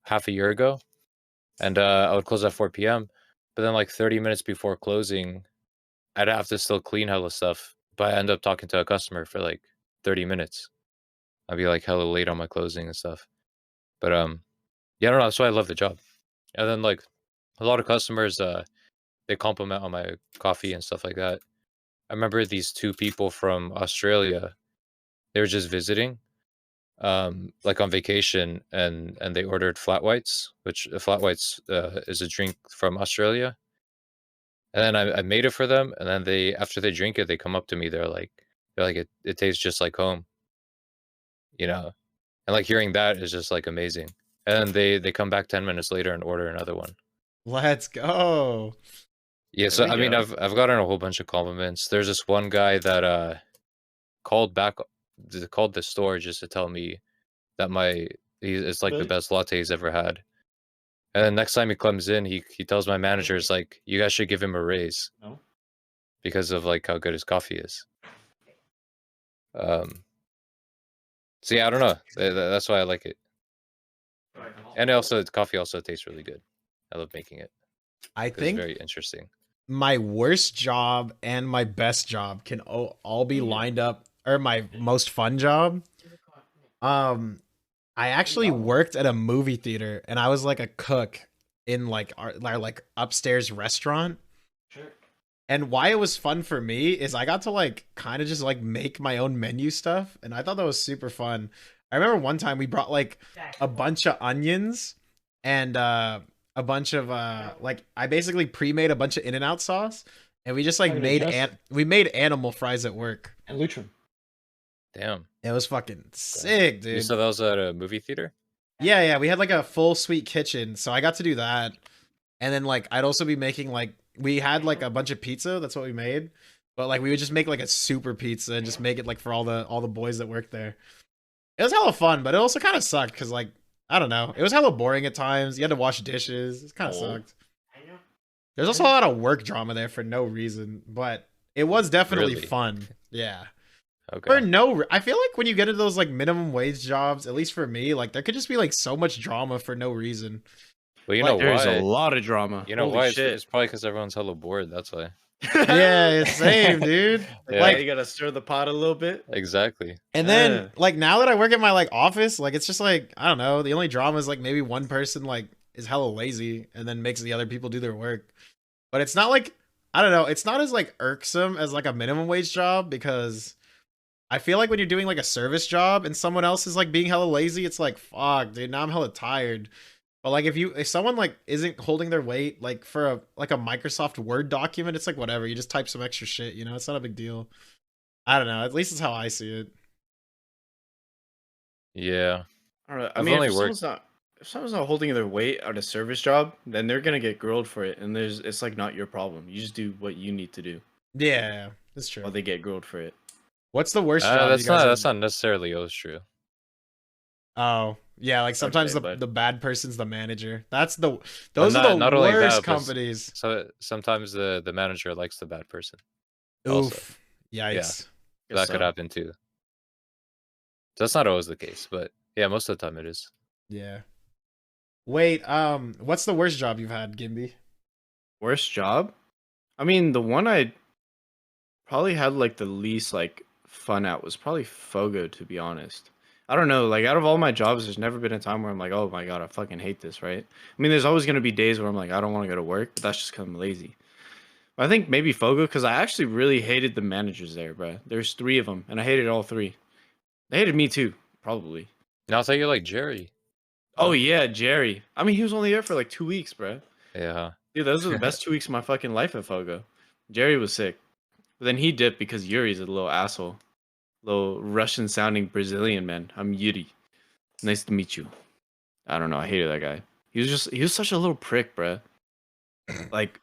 [SPEAKER 4] half a year ago. And I would close at 4 p.m. But then like 30 minutes before closing, I'd have to still clean hella stuff. But I end up talking to a customer for like 30 minutes. I'd be like hella late on my closing and stuff. But yeah, I don't know, that's why I love the job. And then like a lot of customers they compliment on my coffee and stuff like that. I remember these two people from Australia. They were just visiting, like on vacation, and they ordered flat whites, which flat whites is a drink from Australia. And then I made it for them, and then they, after they drink it, they come up to me. They're like it tastes just like home, you know. And like hearing that is just like amazing. And then they come back 10 minutes later and order another one.
[SPEAKER 2] Let's go.
[SPEAKER 4] Yeah, so
[SPEAKER 3] we
[SPEAKER 4] I mean,
[SPEAKER 3] go.
[SPEAKER 4] I've gotten a whole bunch of compliments. There's this one guy that called called the store just to tell me that it's like the
[SPEAKER 2] Really?
[SPEAKER 4] best latte he's ever had. And then next time he comes in, he tells my managers like, you guys should give him a raise
[SPEAKER 3] No.
[SPEAKER 4] because of like how good his coffee is. So yeah, I don't know. That's why I like it. And also, the coffee also tastes really good. I love making it.
[SPEAKER 2] I
[SPEAKER 4] 'Cause
[SPEAKER 2] think
[SPEAKER 4] it's very interesting.
[SPEAKER 2] my worst job and my best job can all be lined up, or my most fun job. I actually worked at a movie theater and I was like a cook in like our like upstairs restaurant.
[SPEAKER 3] Sure.
[SPEAKER 2] And why it was fun for me is I got to like kind of just like make my own menu stuff, and I thought that was super fun. I remember one time we brought like a bunch of onions and a bunch of like I basically pre-made a bunch of In-N-Out sauce, and we just like
[SPEAKER 3] Okay,
[SPEAKER 2] made
[SPEAKER 3] Jess.
[SPEAKER 2] we made animal fries at work.
[SPEAKER 3] And Lutrum.
[SPEAKER 4] Damn.
[SPEAKER 2] It was fucking sick,
[SPEAKER 4] You
[SPEAKER 2] dude.
[SPEAKER 4] said that was at a movie theater?
[SPEAKER 2] Yeah, we had like a full suite kitchen, so I got to do that. And then like I'd also be making like we had like a bunch of pizza, that's what we made. But like we would just make like a super pizza and just make it like for all the boys that worked there. It was hella fun, but it also kind of sucked because like I don't know, it was hella boring at times. You had to wash dishes. It kind of sucked. There's also a lot of work drama there for no reason, but it was definitely
[SPEAKER 4] Really?
[SPEAKER 2] fun. Yeah.
[SPEAKER 4] Okay.
[SPEAKER 2] For I feel like when you get into those like minimum wage jobs, at least for me, like there could just be like so much drama for no reason.
[SPEAKER 4] Well, you
[SPEAKER 2] Like,
[SPEAKER 4] know
[SPEAKER 3] There's a
[SPEAKER 4] why?
[SPEAKER 3] lot of drama.
[SPEAKER 4] You know
[SPEAKER 3] Holy
[SPEAKER 4] why?
[SPEAKER 3] shit.
[SPEAKER 4] It's probably because everyone's hella bored. That's why.
[SPEAKER 2] yeah, same, dude.
[SPEAKER 3] Like,
[SPEAKER 4] Yeah.
[SPEAKER 3] you gotta stir the pot a little bit.
[SPEAKER 4] Exactly.
[SPEAKER 2] And then like now that I work at my like office, like it's just like I don't know. The only drama is like maybe one person like is hella lazy and then makes the other people do their work. But it's not like I don't know. It's not as like irksome as like a minimum wage job because I feel like when you're doing like a service job and someone else is like being hella lazy, it's like fuck, dude. Now I'm hella tired. But like if someone like isn't holding their weight like for a Microsoft Word document, it's like whatever. You just type some extra shit. You know, it's not a big deal. I don't know. At least it's how I see it.
[SPEAKER 4] Yeah.
[SPEAKER 3] I don't know. I
[SPEAKER 4] I've
[SPEAKER 3] mean,
[SPEAKER 4] only
[SPEAKER 3] if someone's not holding their weight on a service job, then they're gonna get grilled for it, and it's like not your problem. You just do what you need to do
[SPEAKER 2] Yeah, that's true.
[SPEAKER 3] while they get grilled for it.
[SPEAKER 2] What's the worst job
[SPEAKER 4] That's
[SPEAKER 2] you guys
[SPEAKER 4] not
[SPEAKER 2] have?
[SPEAKER 4] necessarily always true.
[SPEAKER 2] Oh, yeah, like sometimes
[SPEAKER 3] Okay, bud.
[SPEAKER 2] the bad person's the manager. Those
[SPEAKER 4] Well,
[SPEAKER 2] are the
[SPEAKER 4] not only
[SPEAKER 2] worst
[SPEAKER 4] that, but
[SPEAKER 2] companies.
[SPEAKER 4] so sometimes the manager likes the bad person. Also,
[SPEAKER 2] Oof. Yikes.
[SPEAKER 3] Guess
[SPEAKER 4] that could
[SPEAKER 3] so.
[SPEAKER 4] happen too. That's not always the case, but yeah, most of the time it is.
[SPEAKER 2] Yeah. Wait, what's the worst job you've had, Gimby?
[SPEAKER 3] Worst job? I mean, the one I probably had like the least like fun at was probably Fogo, to be honest. I don't know, like out of all my jobs, there's never been a time where I'm like, oh my god, I fucking hate this, right? I mean, there's always gonna be days where I'm like, I don't want to go to work, but that's just because I'm lazy. But I think maybe Fogo, because I actually really hated the managers there, bro. There's 3 of them, and I hated all 3. They hated me too, probably.
[SPEAKER 4] Now I'll tell you like Jerry.
[SPEAKER 3] Oh yeah, Jerry. I mean, he was only there for like 2 weeks, bro.
[SPEAKER 4] Yeah.
[SPEAKER 3] Dude, those are the best 2 weeks of my fucking life at Fogo. Jerry was sick. But then he dipped because Yuri's a little asshole. Little Russian sounding Brazilian man. I'm Yuri. Nice to meet you. I don't know. I hated that guy. He was such a little prick, bruh. Like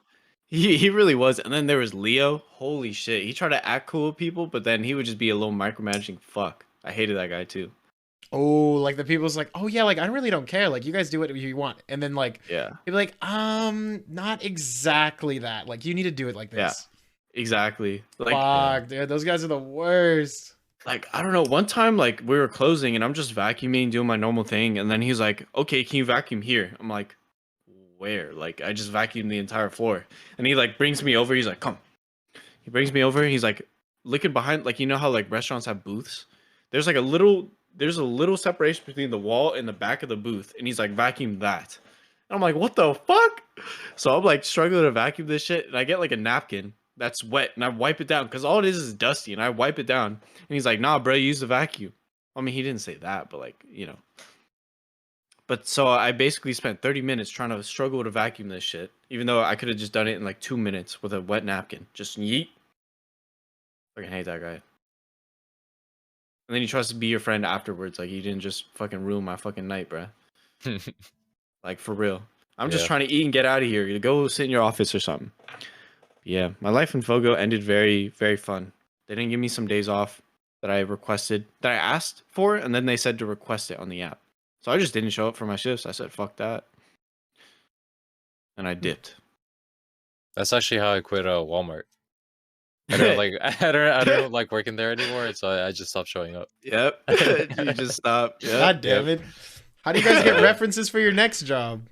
[SPEAKER 3] he really was. And then there was Leo. Holy shit. He tried to act cool with people, but then he would just be a little micromanaging fuck. I hated that guy too.
[SPEAKER 2] Oh, like the people's like, oh yeah, like I really don't care. Like you guys do what you want. And then like
[SPEAKER 3] Yeah.
[SPEAKER 2] he'd be like, not exactly that. Like you need to do it like
[SPEAKER 3] Yeah.
[SPEAKER 2] this.
[SPEAKER 3] Exactly. Like
[SPEAKER 2] Fuck, dude, those guys are the worst.
[SPEAKER 3] like I don't know, one time like we were closing and I'm just vacuuming, doing my normal thing, and then he's like, okay, can you vacuum here? I'm like, where? Like I just vacuumed the entire floor. And he like brings me over, he's like, come. He brings me over, he's like looking behind, like you know how like restaurants have booths? There's like a little separation between the wall and the back of the booth, and he's like vacuum that. And I'm like, what the fuck? So I'm like struggling to vacuum this shit, and I get like a napkin that's wet, and I wipe it down because all it is dusty, and I wipe it down. And he's like, nah, bro, use the vacuum. I mean, he didn't say that, but like, you know. But so I basically spent 30 minutes trying to struggle to vacuum this shit, even though I could have just done it in like 2 minutes with a wet napkin. Just yeet. Fucking hate that guy. And then he tries to be your friend afterwards. Like, he didn't just fucking ruin my fucking night, bruh. Like, for real. I'm just
[SPEAKER 4] Yeah.
[SPEAKER 3] trying to eat and get out of here. You go sit in your office or something. Yeah, my life in Fogo ended very, very fun. They didn't give me some days off that I requested, that I asked for, and then they said to request it on the app. So I just didn't show up for my shifts. I said, fuck that. And I dipped.
[SPEAKER 4] That's actually how I quit Walmart. I don't like I don't like working there anymore, so I just stopped showing up.
[SPEAKER 3] Yep. You just stop. Yep.
[SPEAKER 2] God damn it. How do you guys get references for your next job?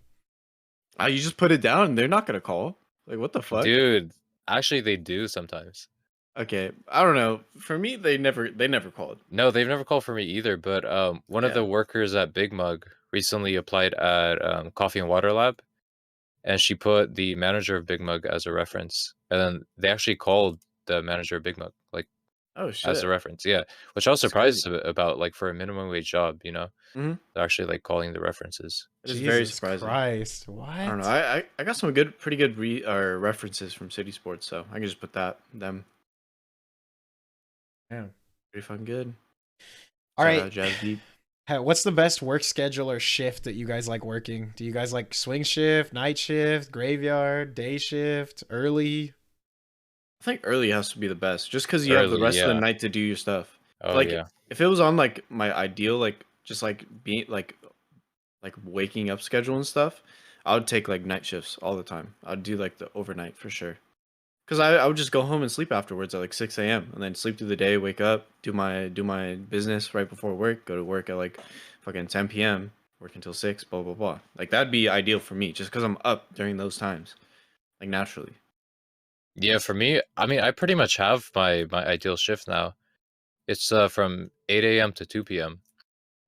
[SPEAKER 3] You just put it down and they're not going to call. Like, what the fuck?
[SPEAKER 4] Dude, actually they do sometimes.
[SPEAKER 3] Okay, I don't know. For me, they never called.
[SPEAKER 4] No, they've never called for me either, but one of
[SPEAKER 3] Yeah.
[SPEAKER 4] the workers at Big Mug recently applied at Coffee and Water Lab, and she put the manager of Big Mug as a reference, and then they actually called the manager of Big Mug like
[SPEAKER 3] Oh shit.
[SPEAKER 4] as a reference. Yeah, which I was
[SPEAKER 3] That's
[SPEAKER 4] surprised about, like for a minimum wage job, you know,
[SPEAKER 3] Mhm.
[SPEAKER 4] they're actually like calling the references.
[SPEAKER 3] It is very
[SPEAKER 2] Jesus
[SPEAKER 3] surprising.
[SPEAKER 2] Christ. What?
[SPEAKER 3] I don't know. I got some pretty good references from City Sports, so I can just put them.
[SPEAKER 2] Yeah.
[SPEAKER 3] Pretty fucking good.
[SPEAKER 2] All
[SPEAKER 3] Shout
[SPEAKER 2] right.
[SPEAKER 3] out Jazz Deep.
[SPEAKER 2] Hey, what's the best work schedule or shift that you guys like working? Do you guys like swing shift, night shift, graveyard, day shift, early?
[SPEAKER 3] I think early has to be the best, just because you have the
[SPEAKER 4] Early,
[SPEAKER 3] rest of the
[SPEAKER 4] yeah.
[SPEAKER 3] night to do your stuff.
[SPEAKER 4] Oh
[SPEAKER 3] Like,
[SPEAKER 4] yeah,
[SPEAKER 3] if it was on like my ideal, like just like being like waking up schedule and stuff, I would take like night shifts all the time. I'd do like the overnight for sure. Cause I would just go home and sleep afterwards at like 6 a.m. and then sleep through the day, wake up, do my business right before work, go to work at like fucking 10 p.m. work until 6, blah blah blah. Like that'd be ideal for me, just because I'm up during those times, like naturally.
[SPEAKER 4] Yeah, for me, I mean, I pretty much have my ideal shift now. It's from 8 a.m. to 2 p.m.,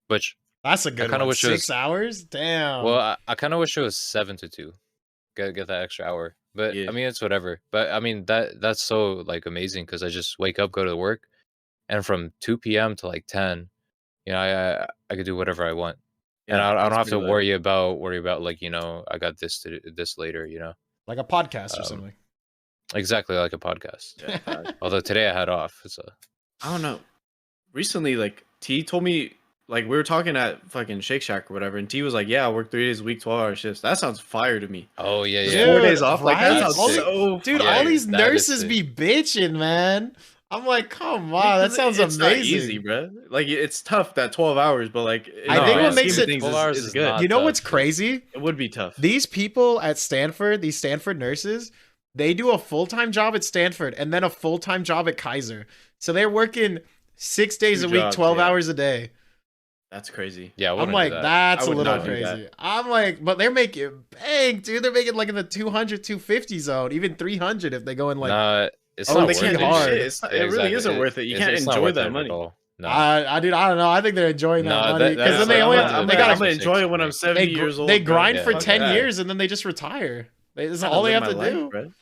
[SPEAKER 4] which
[SPEAKER 2] That's a
[SPEAKER 4] I
[SPEAKER 2] good
[SPEAKER 4] kind of
[SPEAKER 2] one.
[SPEAKER 4] wish it was.
[SPEAKER 2] 6 hours? Damn.
[SPEAKER 4] Well, I kind of wish it was 7 to 2. Get that extra hour. But
[SPEAKER 3] Yeah.
[SPEAKER 4] I mean, it's whatever. But I mean, that's so like amazing because I just wake up, go to work, and from 2 p.m. to like 10, I could do whatever I want, and
[SPEAKER 3] Yeah,
[SPEAKER 4] I don't
[SPEAKER 3] that's
[SPEAKER 4] have to
[SPEAKER 3] pretty lit.
[SPEAKER 4] worry about like I got this later.
[SPEAKER 2] Like a podcast or
[SPEAKER 4] Um,
[SPEAKER 2] something.
[SPEAKER 4] exactly like a podcast.
[SPEAKER 3] Yeah, facts.
[SPEAKER 4] Although today I had off, so
[SPEAKER 3] I don't know. Recently, like T told me, like we were talking at fucking Shake Shack or whatever, and T was like, "Yeah, I work 3 days a week, 12-hour shifts." That sounds fire to me.
[SPEAKER 4] oh yeah,
[SPEAKER 3] Just
[SPEAKER 4] yeah.
[SPEAKER 3] 4 days off, like that
[SPEAKER 2] right?
[SPEAKER 3] sounds
[SPEAKER 2] All
[SPEAKER 4] sick.
[SPEAKER 3] so
[SPEAKER 2] Dude,
[SPEAKER 4] Yeah,
[SPEAKER 2] all
[SPEAKER 3] fire.
[SPEAKER 2] these
[SPEAKER 4] that is
[SPEAKER 2] nurses
[SPEAKER 4] sick.
[SPEAKER 2] be bitching, man. I'm like, come
[SPEAKER 3] I
[SPEAKER 2] on,
[SPEAKER 3] mean,
[SPEAKER 2] that
[SPEAKER 3] 'cause
[SPEAKER 2] sounds
[SPEAKER 3] it's
[SPEAKER 2] amazing.
[SPEAKER 3] not easy, bro. Like it's tough that 12 hours, but like
[SPEAKER 2] I
[SPEAKER 3] in
[SPEAKER 2] think
[SPEAKER 3] the
[SPEAKER 2] what
[SPEAKER 3] grand
[SPEAKER 2] makes
[SPEAKER 3] scheme of
[SPEAKER 2] it-
[SPEAKER 3] things
[SPEAKER 4] 12 hours
[SPEAKER 3] is
[SPEAKER 4] is
[SPEAKER 3] good.
[SPEAKER 4] not
[SPEAKER 2] You know what's
[SPEAKER 4] tough, but-
[SPEAKER 2] crazy?
[SPEAKER 3] It would be tough.
[SPEAKER 2] These people at Stanford, these Stanford nurses, they do a full-time job at Stanford and then a full-time job at Kaiser. So they're working 6 days
[SPEAKER 3] Two
[SPEAKER 2] a week,
[SPEAKER 3] jobs,
[SPEAKER 2] 12
[SPEAKER 3] yeah.
[SPEAKER 2] hours a day.
[SPEAKER 3] That's crazy.
[SPEAKER 4] Yeah, I
[SPEAKER 2] I'm
[SPEAKER 4] wouldn't do
[SPEAKER 2] like,
[SPEAKER 4] that.
[SPEAKER 2] that's
[SPEAKER 3] I
[SPEAKER 2] a
[SPEAKER 3] would
[SPEAKER 2] little
[SPEAKER 3] not do that.
[SPEAKER 2] crazy. I'm like, but they're making bank, dude. They're making like in the 200, 250 zone, even 300 if they go in like.
[SPEAKER 4] Nah, it's
[SPEAKER 2] oh,
[SPEAKER 4] not
[SPEAKER 2] they
[SPEAKER 4] worth
[SPEAKER 2] can't
[SPEAKER 4] it.
[SPEAKER 2] do hard.
[SPEAKER 3] Shit. It's not,
[SPEAKER 4] Yeah,
[SPEAKER 3] it really
[SPEAKER 4] exactly.
[SPEAKER 3] isn't worth it. You can't
[SPEAKER 4] it's not
[SPEAKER 3] enjoy
[SPEAKER 4] worth
[SPEAKER 3] that
[SPEAKER 4] it
[SPEAKER 3] money.
[SPEAKER 4] at all. No.
[SPEAKER 2] I don't know. I think they're enjoying that
[SPEAKER 4] No,
[SPEAKER 2] money because then they
[SPEAKER 4] that's
[SPEAKER 2] only
[SPEAKER 4] what
[SPEAKER 2] have,
[SPEAKER 4] I'm
[SPEAKER 2] they
[SPEAKER 4] gonna
[SPEAKER 3] I'm
[SPEAKER 2] got
[SPEAKER 3] gonna
[SPEAKER 4] do.
[SPEAKER 3] enjoy it when I'm 70 years old.
[SPEAKER 2] they
[SPEAKER 3] bro.
[SPEAKER 2] grind for
[SPEAKER 4] Yeah,
[SPEAKER 2] 10
[SPEAKER 4] yeah.
[SPEAKER 2] years and then they just retire. That's
[SPEAKER 3] Gotta
[SPEAKER 2] all they
[SPEAKER 3] live
[SPEAKER 2] have to
[SPEAKER 3] my life,
[SPEAKER 2] do,
[SPEAKER 3] bro.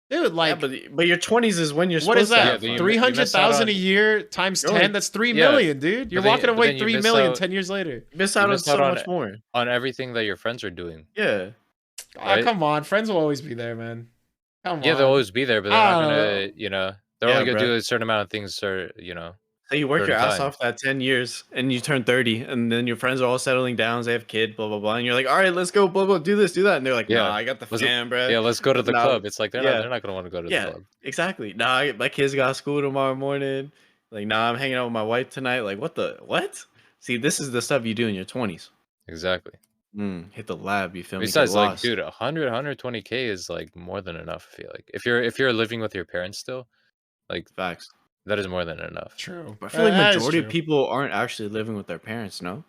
[SPEAKER 2] dude. Like,
[SPEAKER 3] Yeah, but your 20s is when you're
[SPEAKER 2] what is
[SPEAKER 3] supposed to
[SPEAKER 2] that?
[SPEAKER 3] have
[SPEAKER 4] Yeah, but
[SPEAKER 3] fun.
[SPEAKER 4] you
[SPEAKER 2] 300,000 a
[SPEAKER 4] on-
[SPEAKER 2] year times
[SPEAKER 3] You're
[SPEAKER 2] 10.
[SPEAKER 3] like-
[SPEAKER 2] That's 3
[SPEAKER 4] Yeah,
[SPEAKER 2] million, dude. You're
[SPEAKER 4] but then-
[SPEAKER 2] walking
[SPEAKER 4] but
[SPEAKER 2] away
[SPEAKER 4] then you
[SPEAKER 2] 3
[SPEAKER 4] miss
[SPEAKER 2] million
[SPEAKER 4] out-
[SPEAKER 2] 10 years later.
[SPEAKER 3] You miss
[SPEAKER 4] You
[SPEAKER 3] out on
[SPEAKER 4] missed out
[SPEAKER 3] so
[SPEAKER 4] on
[SPEAKER 3] much more.
[SPEAKER 4] on everything that your friends are doing.
[SPEAKER 3] Yeah.
[SPEAKER 2] Ah,
[SPEAKER 4] Right?
[SPEAKER 2] come on, friends will always be there, man. Come
[SPEAKER 4] Yeah,
[SPEAKER 2] on.
[SPEAKER 4] they'll always be there, but they're
[SPEAKER 2] I
[SPEAKER 4] not
[SPEAKER 2] don't
[SPEAKER 4] gonna, they're
[SPEAKER 3] Yeah,
[SPEAKER 4] only gonna
[SPEAKER 3] bro.
[SPEAKER 4] do a certain amount of things,
[SPEAKER 3] So you work
[SPEAKER 4] certain
[SPEAKER 3] your ass
[SPEAKER 4] time.
[SPEAKER 3] off that 10 years and you turn 30 and then your friends are all settling down, they have kid, blah blah blah, and you're like, all right, let's go, blah blah, do this, do that, and they're like,
[SPEAKER 4] Yeah.
[SPEAKER 3] nah, I got the fam, bro.
[SPEAKER 4] Yeah, let's go to the
[SPEAKER 3] Nah,
[SPEAKER 4] club. It's like
[SPEAKER 3] yeah.
[SPEAKER 4] they're not gonna want to go to the
[SPEAKER 3] Yeah,
[SPEAKER 4] club.
[SPEAKER 3] exactly. Nah, my kids got school tomorrow morning. Like, nah, I'm hanging out with my wife tonight. Like, what? See, this is the stuff you do in your 20s.
[SPEAKER 4] Exactly.
[SPEAKER 3] Hit the lab, you feel me? Get
[SPEAKER 4] Besides, like,
[SPEAKER 3] lost.
[SPEAKER 4] dude, 120K is like more than enough. I feel like if you're living with your parents still, like
[SPEAKER 3] Facts.
[SPEAKER 4] that is more than enough.
[SPEAKER 2] True.
[SPEAKER 3] But I feel like
[SPEAKER 2] That is
[SPEAKER 3] majority of
[SPEAKER 2] true.
[SPEAKER 3] people aren't actually living with their parents, no?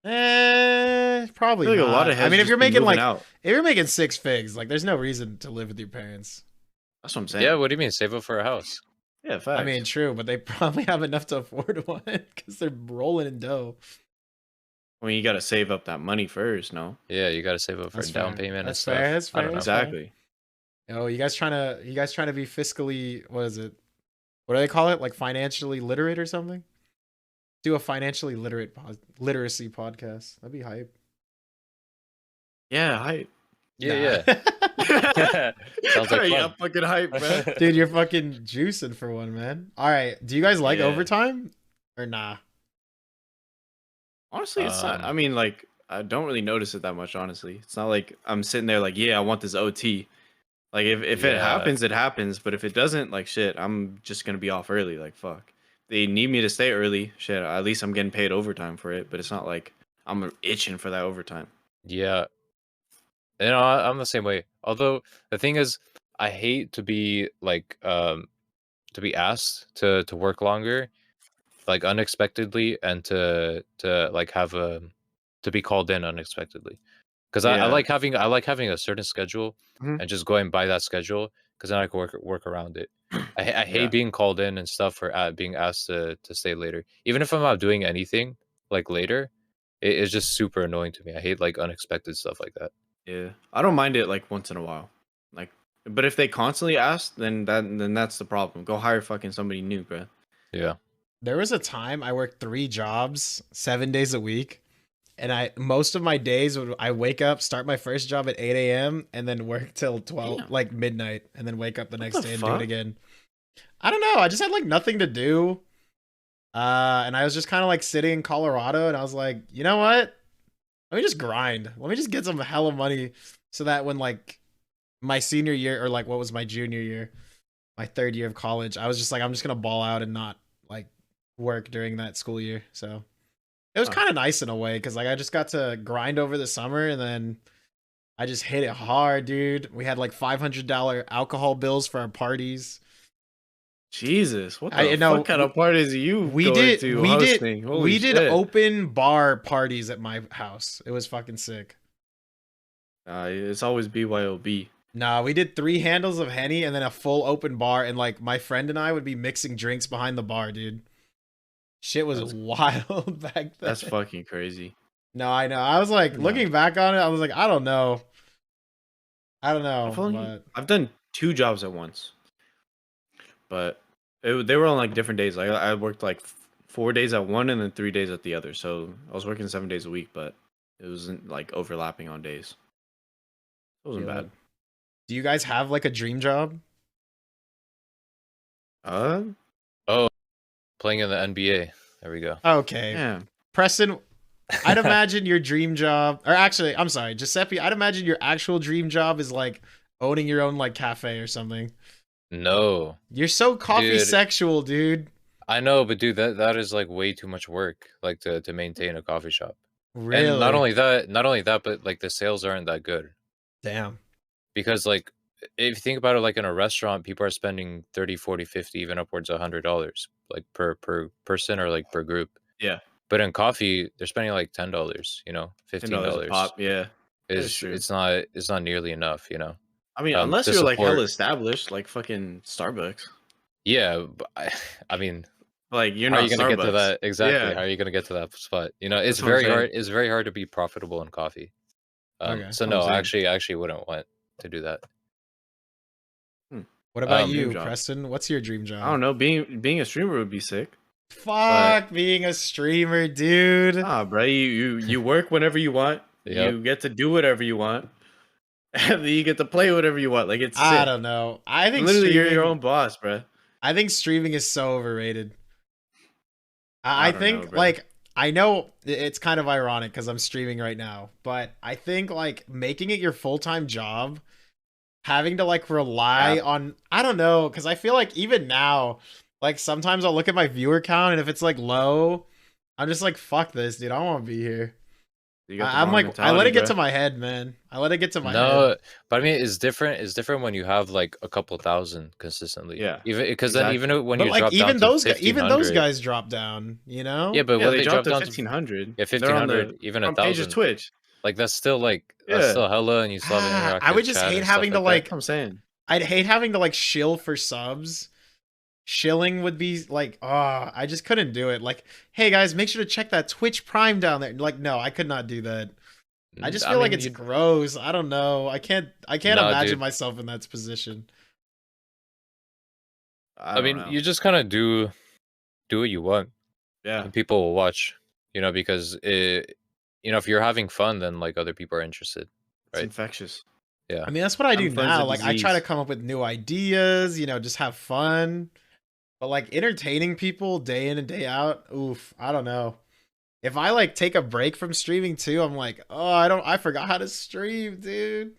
[SPEAKER 2] Probably
[SPEAKER 3] I feel like
[SPEAKER 2] not.
[SPEAKER 3] a lot of
[SPEAKER 2] I
[SPEAKER 3] heads
[SPEAKER 2] mean, if
[SPEAKER 3] just
[SPEAKER 2] you're
[SPEAKER 3] be
[SPEAKER 2] making
[SPEAKER 3] moving
[SPEAKER 2] like,
[SPEAKER 3] out.
[SPEAKER 2] if you're making 6 figs, like, there's no reason to live with your parents.
[SPEAKER 3] That's what I'm saying.
[SPEAKER 4] Yeah, what do you mean? Save up for a house?
[SPEAKER 3] Yeah, facts.
[SPEAKER 2] I mean, true, but they probably have enough to afford one because they're rolling in dough.
[SPEAKER 3] I mean, you got to save up that money first, no?
[SPEAKER 4] Yeah, you got to save up for
[SPEAKER 2] That's
[SPEAKER 4] a down
[SPEAKER 2] fair.
[SPEAKER 4] payment
[SPEAKER 2] That's
[SPEAKER 4] and stuff.
[SPEAKER 2] fair, that's
[SPEAKER 4] I don't
[SPEAKER 2] fair,
[SPEAKER 4] know.
[SPEAKER 2] that's fair.
[SPEAKER 3] Exactly.
[SPEAKER 2] Oh, you guys trying to be fiscally, what is it? What do they call it? Like financially literate or something? Do a financially literacy podcast. That'd be hype.
[SPEAKER 3] Yeah, hype.
[SPEAKER 4] Yeah,
[SPEAKER 2] Nah.
[SPEAKER 4] yeah. Sounds like
[SPEAKER 3] Yeah,
[SPEAKER 4] fun.
[SPEAKER 3] fucking hype, bro.
[SPEAKER 2] Dude, you're fucking juicing for one, man. All right. Do you guys like
[SPEAKER 3] Yeah.
[SPEAKER 2] overtime or nah?
[SPEAKER 3] Honestly, it's not. I
[SPEAKER 4] Um,
[SPEAKER 3] mean, like, I don't really notice it that much. Honestly, it's not like I'm sitting there like, yeah, I want this OT. Like, if it
[SPEAKER 4] Yeah.
[SPEAKER 3] happens, it happens. But if it doesn't, like, shit, I'm just gonna be off early. Like, fuck. They need me to stay early. Shit, at least I'm getting paid overtime for it. But it's not like I'm itching for that overtime.
[SPEAKER 4] Yeah. I'm the same way. Although the thing is, I hate to be like to be asked to work longer, like unexpectedly, and to like have to be called in unexpectedly. Because I
[SPEAKER 3] Yeah.
[SPEAKER 4] like having a certain schedule
[SPEAKER 3] Mhm.
[SPEAKER 4] and just going by that schedule because then I can work around it. I hate
[SPEAKER 3] Yeah.
[SPEAKER 4] being called in and stuff or being asked to stay later. Even if I'm not doing anything like later, it's just super annoying to me. I hate like unexpected stuff like that.
[SPEAKER 3] Yeah, I don't mind it like once in a while. Like, but if they constantly ask, then that's the problem. Go hire fucking somebody new, bro.
[SPEAKER 4] Yeah.
[SPEAKER 2] There was a time I worked 3 jobs, 7 days a week. And most of my days I wake up, start my first job at 8 a.m. and then work till 12,
[SPEAKER 3] Damn.
[SPEAKER 2] like midnight, and then wake up the next
[SPEAKER 3] the
[SPEAKER 2] day and do
[SPEAKER 3] fuck?
[SPEAKER 2] it again. I don't know. I just had like nothing to do. And I was just kind of like sitting in Colorado and I was like, you know what? Let me just grind. Let me just get some hella money so that when like my senior year or like what was my junior year, my 3rd year of college, I was just like, I'm just going to ball out and not like work during that school year. So it was
[SPEAKER 3] Huh.
[SPEAKER 2] kind of nice in a way because like I just got to grind over the summer and then I just hit it hard, dude. We had like $500 alcohol bills for our parties.
[SPEAKER 3] Jesus, what
[SPEAKER 2] I
[SPEAKER 3] the
[SPEAKER 2] know
[SPEAKER 3] fuck kind of parties are you
[SPEAKER 2] we
[SPEAKER 3] going
[SPEAKER 2] did
[SPEAKER 3] to
[SPEAKER 2] we did
[SPEAKER 3] hosting? Holy
[SPEAKER 2] we did
[SPEAKER 3] shit.
[SPEAKER 2] open bar parties at my house. It was fucking sick.
[SPEAKER 3] It's always BYOB.
[SPEAKER 2] Nah, we did 3 handles of Henny and then a full open bar, and like my friend and I would be mixing drinks behind the bar, dude. Shit was wild back then.
[SPEAKER 3] That's fucking crazy.
[SPEAKER 2] No, I know. I was like,
[SPEAKER 3] No.
[SPEAKER 2] looking back on it, I was like, I don't know. But
[SPEAKER 3] I've done 2 jobs at once, but they were on like different days. Like I worked like 4 days at one and then 3 days at the other. So I was working 7 days a week, but it wasn't like overlapping on days. It wasn't bad.
[SPEAKER 2] Do you guys have like a dream job?
[SPEAKER 4] Oh, playing in the NBA. There we go.
[SPEAKER 2] Okay.
[SPEAKER 3] Yeah.
[SPEAKER 2] Preston, I'd imagine your dream job, or actually, I'm sorry, Giuseppe, I'd imagine your actual dream job is like owning your own like cafe or something.
[SPEAKER 4] No.
[SPEAKER 2] You're so coffee
[SPEAKER 4] Dude.
[SPEAKER 2] sexual, dude.
[SPEAKER 4] I know, but dude, that is like way too much work, like to maintain a coffee shop.
[SPEAKER 2] Really?
[SPEAKER 4] And not only that, but like the sales aren't that good.
[SPEAKER 2] Damn.
[SPEAKER 4] Because like if you think about it, like in a restaurant, people are spending 30, 40, 50, even upwards of $100, like per person or like per group.
[SPEAKER 3] Yeah.
[SPEAKER 4] But in coffee, they're spending like $10, $15.
[SPEAKER 3] $10 a pop. Yeah.
[SPEAKER 4] It's not nearly enough,
[SPEAKER 3] I mean,
[SPEAKER 4] to
[SPEAKER 3] unless you're like hella
[SPEAKER 4] support-
[SPEAKER 3] established, like fucking Starbucks.
[SPEAKER 4] Yeah, but I mean,
[SPEAKER 3] Like you're
[SPEAKER 4] how are
[SPEAKER 3] not
[SPEAKER 4] you gonna get to
[SPEAKER 3] Starbucks.
[SPEAKER 4] that exactly?
[SPEAKER 3] Yeah.
[SPEAKER 4] How are you gonna get to that spot? It's
[SPEAKER 3] That's what I'm
[SPEAKER 4] very
[SPEAKER 3] saying.
[SPEAKER 4] hard. It's very hard to be profitable in coffee.
[SPEAKER 2] Okay.
[SPEAKER 4] So
[SPEAKER 3] I'm
[SPEAKER 4] no,
[SPEAKER 3] saying.
[SPEAKER 4] I actually wouldn't want to do that.
[SPEAKER 2] What about
[SPEAKER 3] dream
[SPEAKER 2] you,
[SPEAKER 3] job.
[SPEAKER 2] Preston? What's your dream job?
[SPEAKER 3] I don't know. Being a streamer would be sick.
[SPEAKER 2] Fuck being a streamer, dude.
[SPEAKER 3] Ah, bro, you work whenever you want.
[SPEAKER 4] Yep.
[SPEAKER 3] You get to do whatever you want, and then you get to play whatever you want. Like it's
[SPEAKER 2] I
[SPEAKER 3] sick.
[SPEAKER 2] don't know. I think
[SPEAKER 3] Literally, you're
[SPEAKER 2] streaming,
[SPEAKER 3] your own boss, bro.
[SPEAKER 2] I think streaming is so overrated.
[SPEAKER 3] I
[SPEAKER 2] I
[SPEAKER 3] don't
[SPEAKER 2] think
[SPEAKER 3] know, bro.
[SPEAKER 2] like I know it's kind of ironic because I'm streaming right now, but I think like making it your full-time job, having to like rely on, I don't know, because I feel like even now, like sometimes I'll look at my viewer count and if it's like low, I'm just like, fuck this, dude. I don't want to be here.
[SPEAKER 3] You got the
[SPEAKER 2] I'm
[SPEAKER 3] wrong
[SPEAKER 2] like, I let
[SPEAKER 3] mentality,
[SPEAKER 2] it get
[SPEAKER 3] bro.
[SPEAKER 2] to my head, man. I let it get to my head.
[SPEAKER 4] No, but I mean, it's different. It's different when you have like a couple thousand consistently.
[SPEAKER 3] Yeah,
[SPEAKER 4] Even because
[SPEAKER 3] exactly.
[SPEAKER 4] then even when
[SPEAKER 2] But
[SPEAKER 4] you
[SPEAKER 2] like
[SPEAKER 4] drop
[SPEAKER 2] even
[SPEAKER 4] down
[SPEAKER 2] those
[SPEAKER 4] to
[SPEAKER 2] even those
[SPEAKER 4] 1500
[SPEAKER 2] guys drop down, you know?
[SPEAKER 4] Yeah, but
[SPEAKER 3] Yeah,
[SPEAKER 4] when
[SPEAKER 3] they
[SPEAKER 4] they drop
[SPEAKER 3] dropped to
[SPEAKER 4] down to
[SPEAKER 3] 1500.
[SPEAKER 4] yeah,
[SPEAKER 3] They're on
[SPEAKER 4] 1500, even
[SPEAKER 3] front page of
[SPEAKER 4] 1,000,
[SPEAKER 3] Twitch.
[SPEAKER 4] like that's still like
[SPEAKER 3] Yeah.
[SPEAKER 4] that's still hella, and you still have an interactive
[SPEAKER 2] I would just
[SPEAKER 4] chat
[SPEAKER 2] hate
[SPEAKER 4] and stuff
[SPEAKER 2] having to
[SPEAKER 4] that.
[SPEAKER 2] like
[SPEAKER 3] That's what I'm saying.
[SPEAKER 2] I'd hate having to like shill for subs. Shilling would be like, oh, I just couldn't do it. Like, hey guys, make sure to check that Twitch Prime down there. Like, no, I could not do that. I just feel like it's gross. I don't know. I can't
[SPEAKER 4] No,
[SPEAKER 2] imagine
[SPEAKER 4] dude.
[SPEAKER 2] myself in that position.
[SPEAKER 4] I mean, you just kind of do what you want,
[SPEAKER 3] yeah.
[SPEAKER 4] and people will watch. Because if you're having fun, then like other people are interested,
[SPEAKER 3] It's
[SPEAKER 4] right?
[SPEAKER 3] infectious.
[SPEAKER 4] Yeah.
[SPEAKER 2] I mean, that's what I do
[SPEAKER 3] Having fun's
[SPEAKER 2] now.
[SPEAKER 3] a
[SPEAKER 2] Like, I try to
[SPEAKER 3] disease.
[SPEAKER 2] come up with new ideas, just have fun. But like entertaining people day in and day out, oof, I don't know. If I like take a break from streaming too, I'm like, oh, I forgot how to stream, dude.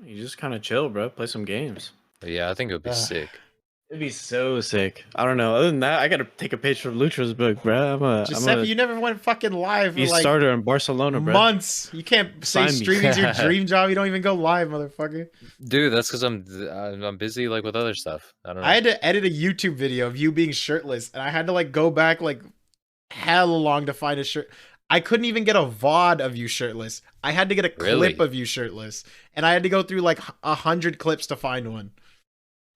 [SPEAKER 3] You just kind of chill, bro. Play some games.
[SPEAKER 4] Yeah, I think it would be sick.
[SPEAKER 3] It'd be so sick. I don't know. Other than that, I gotta take a page from Lutra's book, bro.
[SPEAKER 2] Giuseppe, you never went fucking live for
[SPEAKER 3] He's
[SPEAKER 2] like
[SPEAKER 3] starter in Barcelona, bro.
[SPEAKER 2] months. You can't say
[SPEAKER 3] Sign me.
[SPEAKER 2] streaming's your dream job. You don't even go live, motherfucker.
[SPEAKER 4] Dude, that's because I'm busy like with other stuff. I don't know.
[SPEAKER 2] I had to edit a YouTube video of you being shirtless, and I had to like go back like hella long to find a shirt. I couldn't even get a VOD of you shirtless. I had to get a
[SPEAKER 4] Really?
[SPEAKER 2] clip of you shirtless, and I had to go through like 100 clips to find one.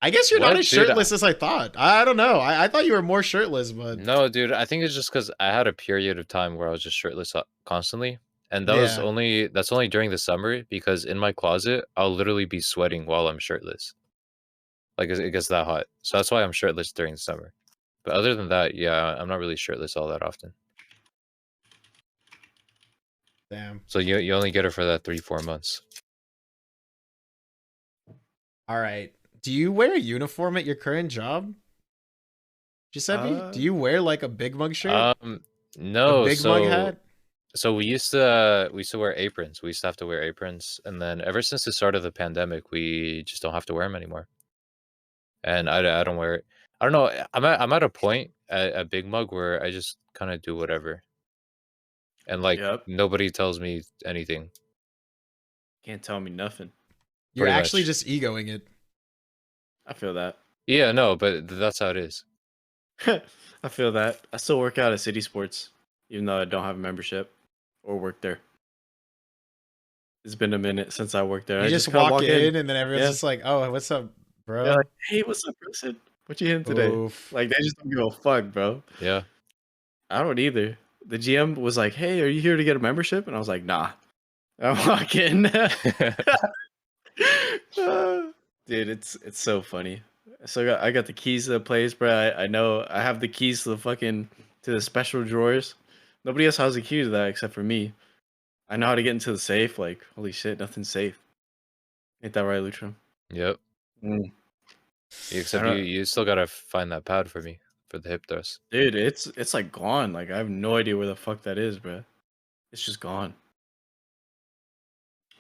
[SPEAKER 2] I guess you're not
[SPEAKER 4] What,
[SPEAKER 2] as
[SPEAKER 4] dude?
[SPEAKER 2] shirtless as I thought. I don't know. I thought you were more shirtless, but
[SPEAKER 4] No, dude, I think it's just because I had a period of time where I was just shirtless constantly, and that's
[SPEAKER 2] Yeah.
[SPEAKER 4] only during the summer because in my closet I'll literally be sweating while I'm shirtless. Like it gets that hot, so that's why I'm shirtless during the summer. But other than that, yeah, I'm not really shirtless all that often.
[SPEAKER 2] damn.
[SPEAKER 4] So you only get it for that 3-4 months.
[SPEAKER 2] All right. Do you wear a uniform at your current job? Giuseppe, do you wear like a big mug shirt?
[SPEAKER 4] No,
[SPEAKER 2] a big mug hat?
[SPEAKER 4] So we used to wear aprons. We used to have to wear aprons, and then ever since the start of the pandemic, we just don't have to wear them anymore. And I don't wear it. I don't know. I'm at a point at Big Mug where I just kind of do whatever, and like nobody tells me anything.
[SPEAKER 3] Can't tell me nothing.
[SPEAKER 2] You're
[SPEAKER 4] Pretty
[SPEAKER 2] actually
[SPEAKER 4] much.
[SPEAKER 2] just egoing it.
[SPEAKER 3] I feel that.
[SPEAKER 4] Yeah, no, but that's how it is.
[SPEAKER 3] I feel that. I still work out at City Sports, even though I don't have a membership or work there. It's been a minute since I worked there.
[SPEAKER 2] You
[SPEAKER 3] I
[SPEAKER 2] just
[SPEAKER 3] just kind of
[SPEAKER 2] walk
[SPEAKER 3] walk in.
[SPEAKER 2] in and then everyone's
[SPEAKER 3] Yeah.
[SPEAKER 2] just like, "Oh, what's up,
[SPEAKER 3] Yeah,
[SPEAKER 2] bro?"
[SPEAKER 3] like, hey, what's up, person? What you hitting today?
[SPEAKER 2] Oof.
[SPEAKER 3] Like, they just don't give a fuck, bro.
[SPEAKER 4] Yeah.
[SPEAKER 3] I don't either. The GM was like, hey, are you here to get a membership? And I was like, nah. I walk in. Dude, it's so funny. So I got the keys to the place, bro. I know I have the keys to the special drawers. Nobody else has the key to that except for me. I know how to get into the safe. Like, holy shit, nothing's safe. Ain't that right, Lutram?
[SPEAKER 4] Yep.
[SPEAKER 3] Mm.
[SPEAKER 4] Except
[SPEAKER 3] I don't-
[SPEAKER 4] you still gotta find that pad for me for the hip thrust.
[SPEAKER 3] Dude, it's like gone. Like I have no idea where the fuck that is, bro. It's just gone.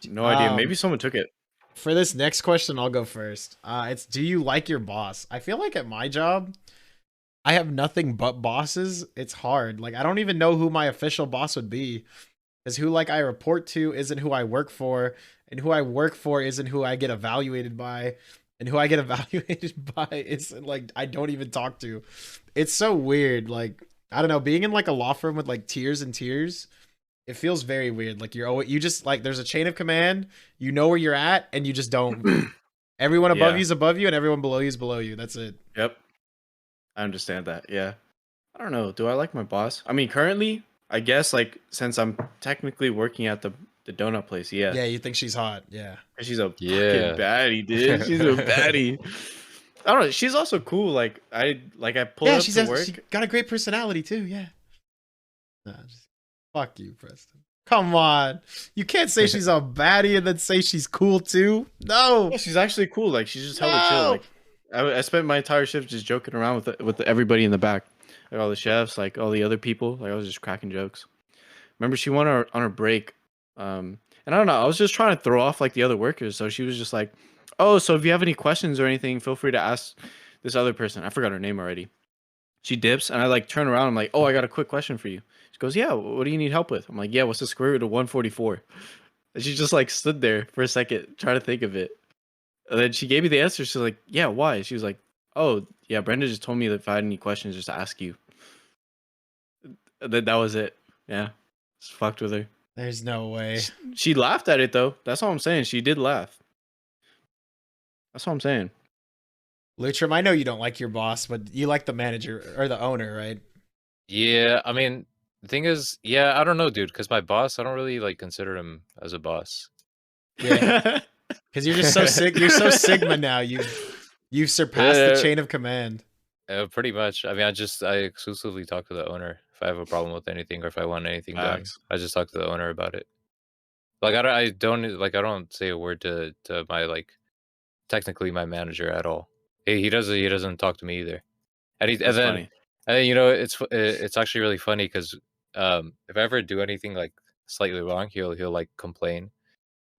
[SPEAKER 3] No idea. Maybe someone took it.
[SPEAKER 2] For this next question, I'll go first. It's, do you like your boss? I feel like at my job, I have nothing but bosses. It's hard. Like I don't even know who my official boss would be, because who like I report to isn't who I work for, and who I work for isn't who I get evaluated by, and who I get evaluated by isn't like I don't even talk to. It's so weird. Like I don't know, being in like a law firm with like tiers and tiers, it feels very weird. Like you're always, you just like there's a chain of command, you know where you're at, and you just don't. Everyone above
[SPEAKER 3] Yeah.
[SPEAKER 2] you is above you, and everyone below you is below you. That's it.
[SPEAKER 3] Yep. I understand that. Yeah. I don't know. Do I like my boss? I mean, currently, I guess like since I'm technically working at the donut place, yeah.
[SPEAKER 2] Yeah, you think she's hot. Yeah.
[SPEAKER 3] She's a
[SPEAKER 4] Yeah.
[SPEAKER 3] fucking baddie, dude. She's a baddie. I don't know. She's also cool. Like I pull
[SPEAKER 2] Yeah,
[SPEAKER 3] up to work.
[SPEAKER 2] she got a great personality too. Yeah. Nah, just fuck you, Preston. Come on. You can't say she's a baddie and then say she's cool too. No.
[SPEAKER 3] Yeah, she's actually cool. Like she's just hella chill.
[SPEAKER 2] No.
[SPEAKER 3] Like I spent my entire shift just joking around with everybody in the back, like all the chefs, like all the other people. Like I was just cracking jokes. Remember, she went on her break, and I don't know. I was just trying to throw off like the other workers, so she was just like, "Oh, so if you have any questions or anything, feel free to ask this other person." I forgot her name already. She dips, and I like turn around. I'm like, "Oh, I got a quick question for you." She goes, "Yeah, what do you need help with?" I'm like, "Yeah, what's the square root of 144?" And she just like stood there for a second, trying to think of it. And then she gave me the answer. She's like, "Yeah, why?" She was like, "Oh, yeah, Brenda just told me that if I had any questions, just to ask you." And then that was it. Yeah, just fucked with her.
[SPEAKER 2] There's no way.
[SPEAKER 3] She laughed at it though. That's all I'm saying. She did laugh. That's all I'm saying.
[SPEAKER 2] Lutram, I know you don't like your boss, but you like the manager or the owner, right?
[SPEAKER 4] Yeah, I mean, the thing is, yeah, I don't know, dude, because my boss, I don't really like consider him as a boss.
[SPEAKER 2] Yeah. Because you're just so sick. You're so Sigma now. You've surpassed the chain of command.
[SPEAKER 4] Pretty much. I mean, I exclusively talk to the owner if I have a problem with anything or if I want anything done.
[SPEAKER 3] Facts.
[SPEAKER 4] I just talk to the owner about it. Like I don't say a word to my like technically my manager at all. He doesn't talk to me either. And
[SPEAKER 3] That's funny.
[SPEAKER 4] and then it's actually really funny because if I ever do anything like slightly wrong, he'll like complain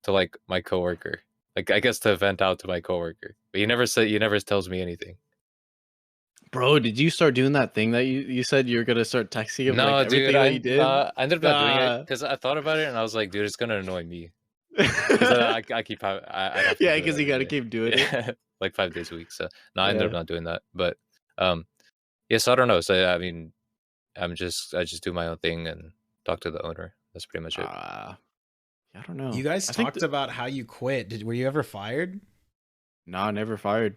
[SPEAKER 4] to like my coworker. Like I guess to vent out to my coworker. But he never tells me anything.
[SPEAKER 3] Bro, did you start doing that thing that you said you were gonna start texting him?
[SPEAKER 4] No,
[SPEAKER 3] like, everything
[SPEAKER 4] dude,
[SPEAKER 3] that he did?
[SPEAKER 4] I ended up not doing it
[SPEAKER 3] Nah.
[SPEAKER 4] because I thought about it and I was like, dude, it's gonna annoy me. Because I keep I have to
[SPEAKER 3] Yeah,
[SPEAKER 4] do it
[SPEAKER 3] because you
[SPEAKER 4] every
[SPEAKER 3] gotta
[SPEAKER 4] day.
[SPEAKER 3] keep doing it.
[SPEAKER 4] Yeah, like 5 days a week. So no, I ended
[SPEAKER 3] Yeah.
[SPEAKER 4] up not doing that. But yeah, so I don't know. So I mean, I just do my own thing and talk to the owner. That's pretty much it.
[SPEAKER 3] I don't know.
[SPEAKER 2] You guys
[SPEAKER 3] I think
[SPEAKER 2] talked about how you quit. Were you ever fired?
[SPEAKER 3] Nah, never fired.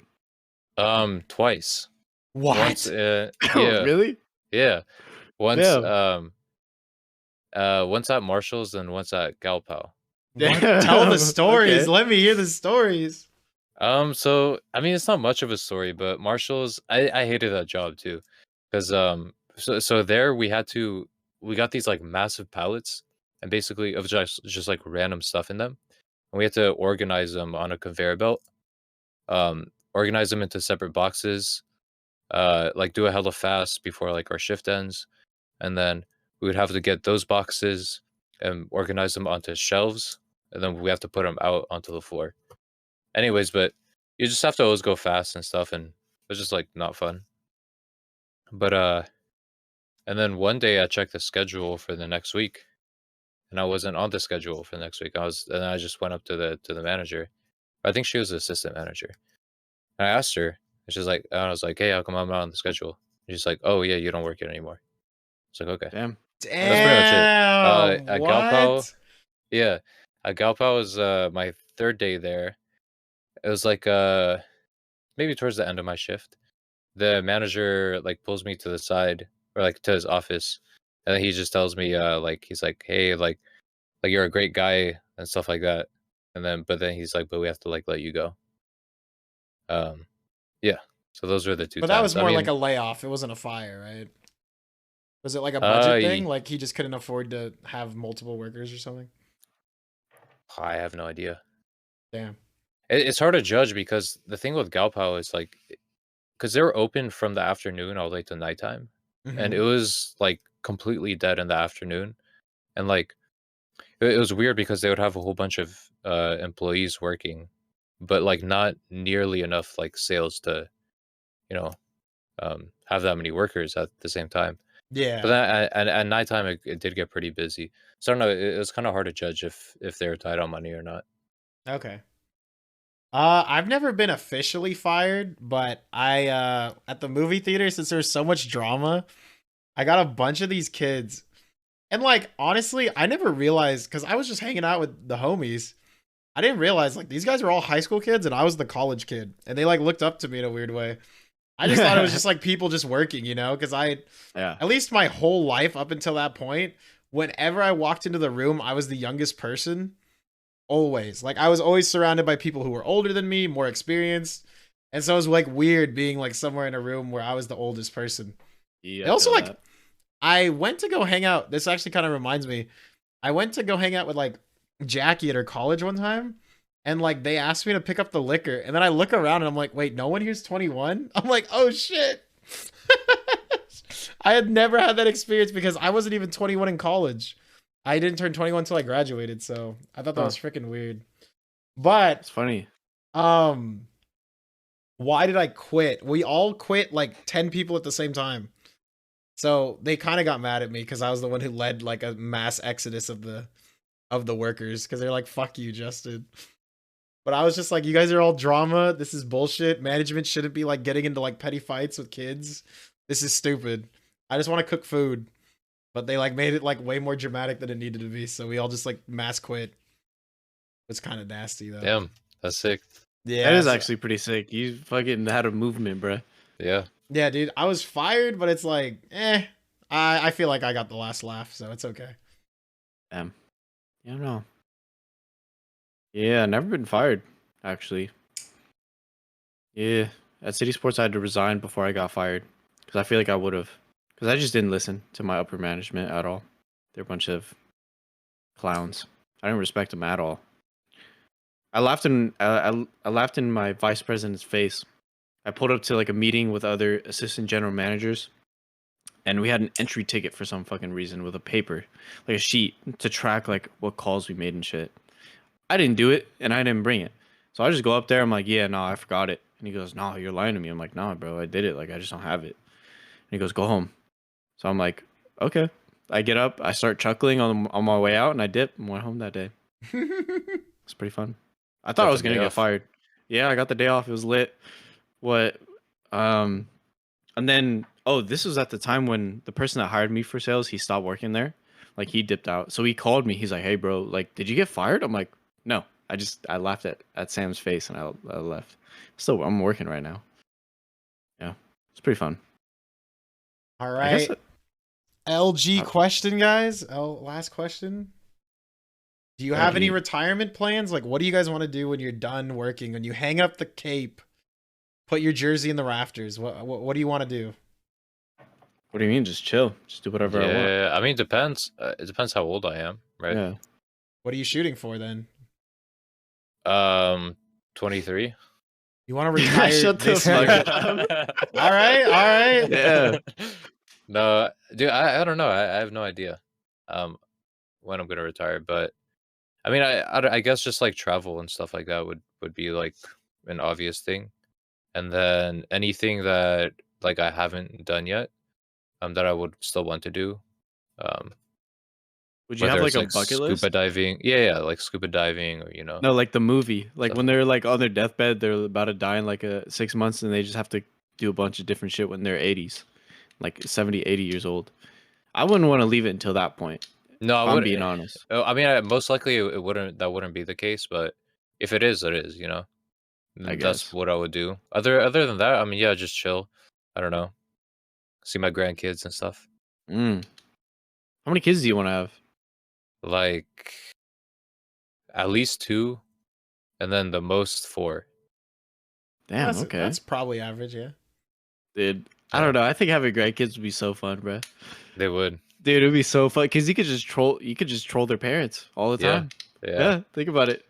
[SPEAKER 4] Twice.
[SPEAKER 2] What?
[SPEAKER 4] Once, yeah,
[SPEAKER 3] Really?
[SPEAKER 4] yeah. Once,
[SPEAKER 3] Damn.
[SPEAKER 4] once at Marshalls and once at Galpal.
[SPEAKER 2] What? Tell the
[SPEAKER 3] Damn,
[SPEAKER 2] stories.
[SPEAKER 3] okay.
[SPEAKER 2] Let me hear the stories.
[SPEAKER 4] So I mean, it's not much of a story, but Marshalls, I hated that job too, because so there we got these like massive pallets, and basically of just like random stuff in them, and we had to organize them on a conveyor belt, organize them into separate boxes, like do it hella fast before like our shift ends, and then we would have to get those boxes and organize them onto shelves, and then we have to put them out onto the floor. Anyways, but you just have to always go fast and stuff, and it's just like not fun. But and then one day I checked the schedule for the next week, and I wasn't on the schedule for the next week. And I just went up to the manager. I think she was the assistant manager. And I asked her, And she's like, and I was like, hey, how come I'm not on the schedule? And she's like, oh yeah, you don't work here anymore. It's like, okay,
[SPEAKER 3] Damn.
[SPEAKER 4] that's pretty much it.
[SPEAKER 2] Damn.
[SPEAKER 4] At Galpao,
[SPEAKER 2] What?
[SPEAKER 4] yeah, at Galpao was my third day there. It was like maybe towards the end of my shift. The manager like pulls me to the side or like to his office, and then he just tells me like he's like, hey, like you're a great guy and stuff like that. And then but then he's like, but we have to like let you go. Um yeah. So those were the two
[SPEAKER 2] But that was
[SPEAKER 4] times. I
[SPEAKER 2] more like
[SPEAKER 4] mean,
[SPEAKER 2] a layoff. It wasn't a fire, right? Was it like a budget thing?
[SPEAKER 4] y-
[SPEAKER 2] Like he just couldn't afford to have multiple workers or something?
[SPEAKER 4] I have no idea.
[SPEAKER 2] Damn.
[SPEAKER 4] It's hard to judge because the thing with Galpao is like because they were open from the afternoon all the way to nighttime, and it
[SPEAKER 2] Hmm.
[SPEAKER 4] was like completely dead in the afternoon, and like it was weird because they would have a whole bunch of employees working, but like not nearly enough like sales to you know have that many workers at the same time. But
[SPEAKER 2] Yeah.
[SPEAKER 4] then at nighttime it did get pretty busy. So I don't know. It was kind of hard to judge if they were tight on money or not.
[SPEAKER 2] Okay. I've never been officially fired, but I at the movie theater, since there's so much drama, I got a bunch of these kids. And like honestly, I never realized because I was just hanging out with the homies. I didn't realize like these guys were all high school kids and I was the college kid. And they like looked up to me in a weird way. I just thought it was just like people just working, you know, because I
[SPEAKER 3] Yeah.
[SPEAKER 2] at least my whole life up until that point, whenever I walked into the room, I was the youngest person. Always. Like I was always surrounded by people who were older than me, more experienced. And so it was like weird being like somewhere in a room where I was the oldest person.
[SPEAKER 3] Yeah.
[SPEAKER 2] It also like I went to go hang out. This actually kind of reminds me. I went to go hang out with like Jackie at her college one time. And like they asked me to pick up the liquor. And then I look around and I'm like, wait, no one here's 21? I'm like, oh shit. I had never had that experience because I wasn't even 21 in college. I didn't turn 21 until I graduated, so I thought that was freaking weird. But
[SPEAKER 3] It's funny.
[SPEAKER 2] why did I quit? We all quit like 10 people at the same time. So they kind of got mad at me because I was the one who led like a mass exodus of the workers because they're like, fuck you, Justin. But I was just like, you guys are all drama. This is bullshit. Management shouldn't be like getting into like petty fights with kids. This is stupid. I just want to cook food. But they like made it like way more dramatic than it needed to be. So we all just like mass quit. It's kind of nasty though.
[SPEAKER 4] Damn, that's sick.
[SPEAKER 2] Yeah.
[SPEAKER 3] That is
[SPEAKER 2] so-
[SPEAKER 3] actually pretty sick. You fucking had a movement, bro.
[SPEAKER 4] Yeah.
[SPEAKER 2] Yeah, dude. I was fired, but it's like, I feel like I got the last laugh, so it's okay.
[SPEAKER 3] Damn. Yeah, no. Yeah, never been fired, actually. Yeah. At City Sports, I had to resign before I got fired. Because I feel like I would have. Because I just didn't listen to my upper management at all. They're a bunch of clowns. I didn't respect them at all. I laughed in I laughed in my vice president's face. I pulled up to like a meeting with other assistant general managers, and we had an entry ticket for some fucking reason with a paper, like a sheet to track like what calls we made and shit. I didn't do it, and I didn't bring it. So I just go up there. I'm like, yeah, no, I forgot it. And he goes, no, you're lying to me. I'm like, nah, bro, I did it. Like I just don't have it. And he goes, go home. So I'm like, okay. I get up, I start chuckling on my way out, and I dip and went home that day. It's pretty fun. I thought I was gonna get fired. Yeah, I got the day off. It was lit. What? And then this was at the time when the person that hired me for sales, he stopped working there. Like he dipped out. So he called me. He's like, "Hey, bro, like, did you get fired?" I'm like, "No, I laughed at Sam's face and I left." Still, I'm working right now. Yeah, it's pretty fun.
[SPEAKER 2] All
[SPEAKER 3] I guess
[SPEAKER 2] right. LG question, guys. Last question. Do you have any
[SPEAKER 3] LG.
[SPEAKER 2] retirement plans? Like, what do you guys want to do when you're done working? When you hang up the cape, put your jersey in the rafters. What do you want to do?
[SPEAKER 3] What do you mean? Just chill. Just do whatever I want.
[SPEAKER 4] Yeah, I mean, depends. It depends how old I am, right?
[SPEAKER 3] Yeah.
[SPEAKER 2] What are you shooting for then?
[SPEAKER 4] 23.
[SPEAKER 2] You want to retire
[SPEAKER 3] Shut the
[SPEAKER 2] this
[SPEAKER 3] fuck
[SPEAKER 2] year?
[SPEAKER 3] up.
[SPEAKER 2] All right.
[SPEAKER 3] Yeah.
[SPEAKER 4] No, dude, I don't know. I have no idea when I'm gonna retire, but I mean, I guess just like travel and stuff like that would be like an obvious thing, and then anything that like I haven't done yet, that I would still want to do,
[SPEAKER 3] Would you have
[SPEAKER 4] Whether
[SPEAKER 3] like
[SPEAKER 4] it's
[SPEAKER 3] a
[SPEAKER 4] like
[SPEAKER 3] bucket
[SPEAKER 4] scuba
[SPEAKER 3] list?
[SPEAKER 4] diving, yeah, like scuba diving, or
[SPEAKER 3] No, like the movie, like
[SPEAKER 4] Stuff
[SPEAKER 3] when
[SPEAKER 4] like
[SPEAKER 3] they're like on their deathbed, they're about to die in like 6 months, and they just have to do a bunch of different shit when they're 80s, like 70, 80 years old. I wouldn't want to leave it until that point.
[SPEAKER 4] no, I
[SPEAKER 3] If I'm
[SPEAKER 4] would.
[SPEAKER 3] being honest.
[SPEAKER 4] I mean, most likely it wouldn't. That wouldn't be the case. But if it is, it is.
[SPEAKER 3] I
[SPEAKER 4] That's
[SPEAKER 3] guess.
[SPEAKER 4] what I would do. Other than that, I mean, yeah, just chill. I don't know, see my grandkids and stuff.
[SPEAKER 3] Mm. How many kids do you want to have?
[SPEAKER 4] Like at least two, and then the most four.
[SPEAKER 3] Damn. Okay.
[SPEAKER 2] That's probably average, yeah.
[SPEAKER 3] Dude, I
[SPEAKER 4] Yeah.
[SPEAKER 3] don't know. I think having grandkids would be so fun, bro.
[SPEAKER 4] They would.
[SPEAKER 3] Dude, it'd be so fun because you could just troll. You could just troll their parents all the
[SPEAKER 4] Yeah.
[SPEAKER 3] time.
[SPEAKER 4] Yeah.
[SPEAKER 3] Yeah. Think about it.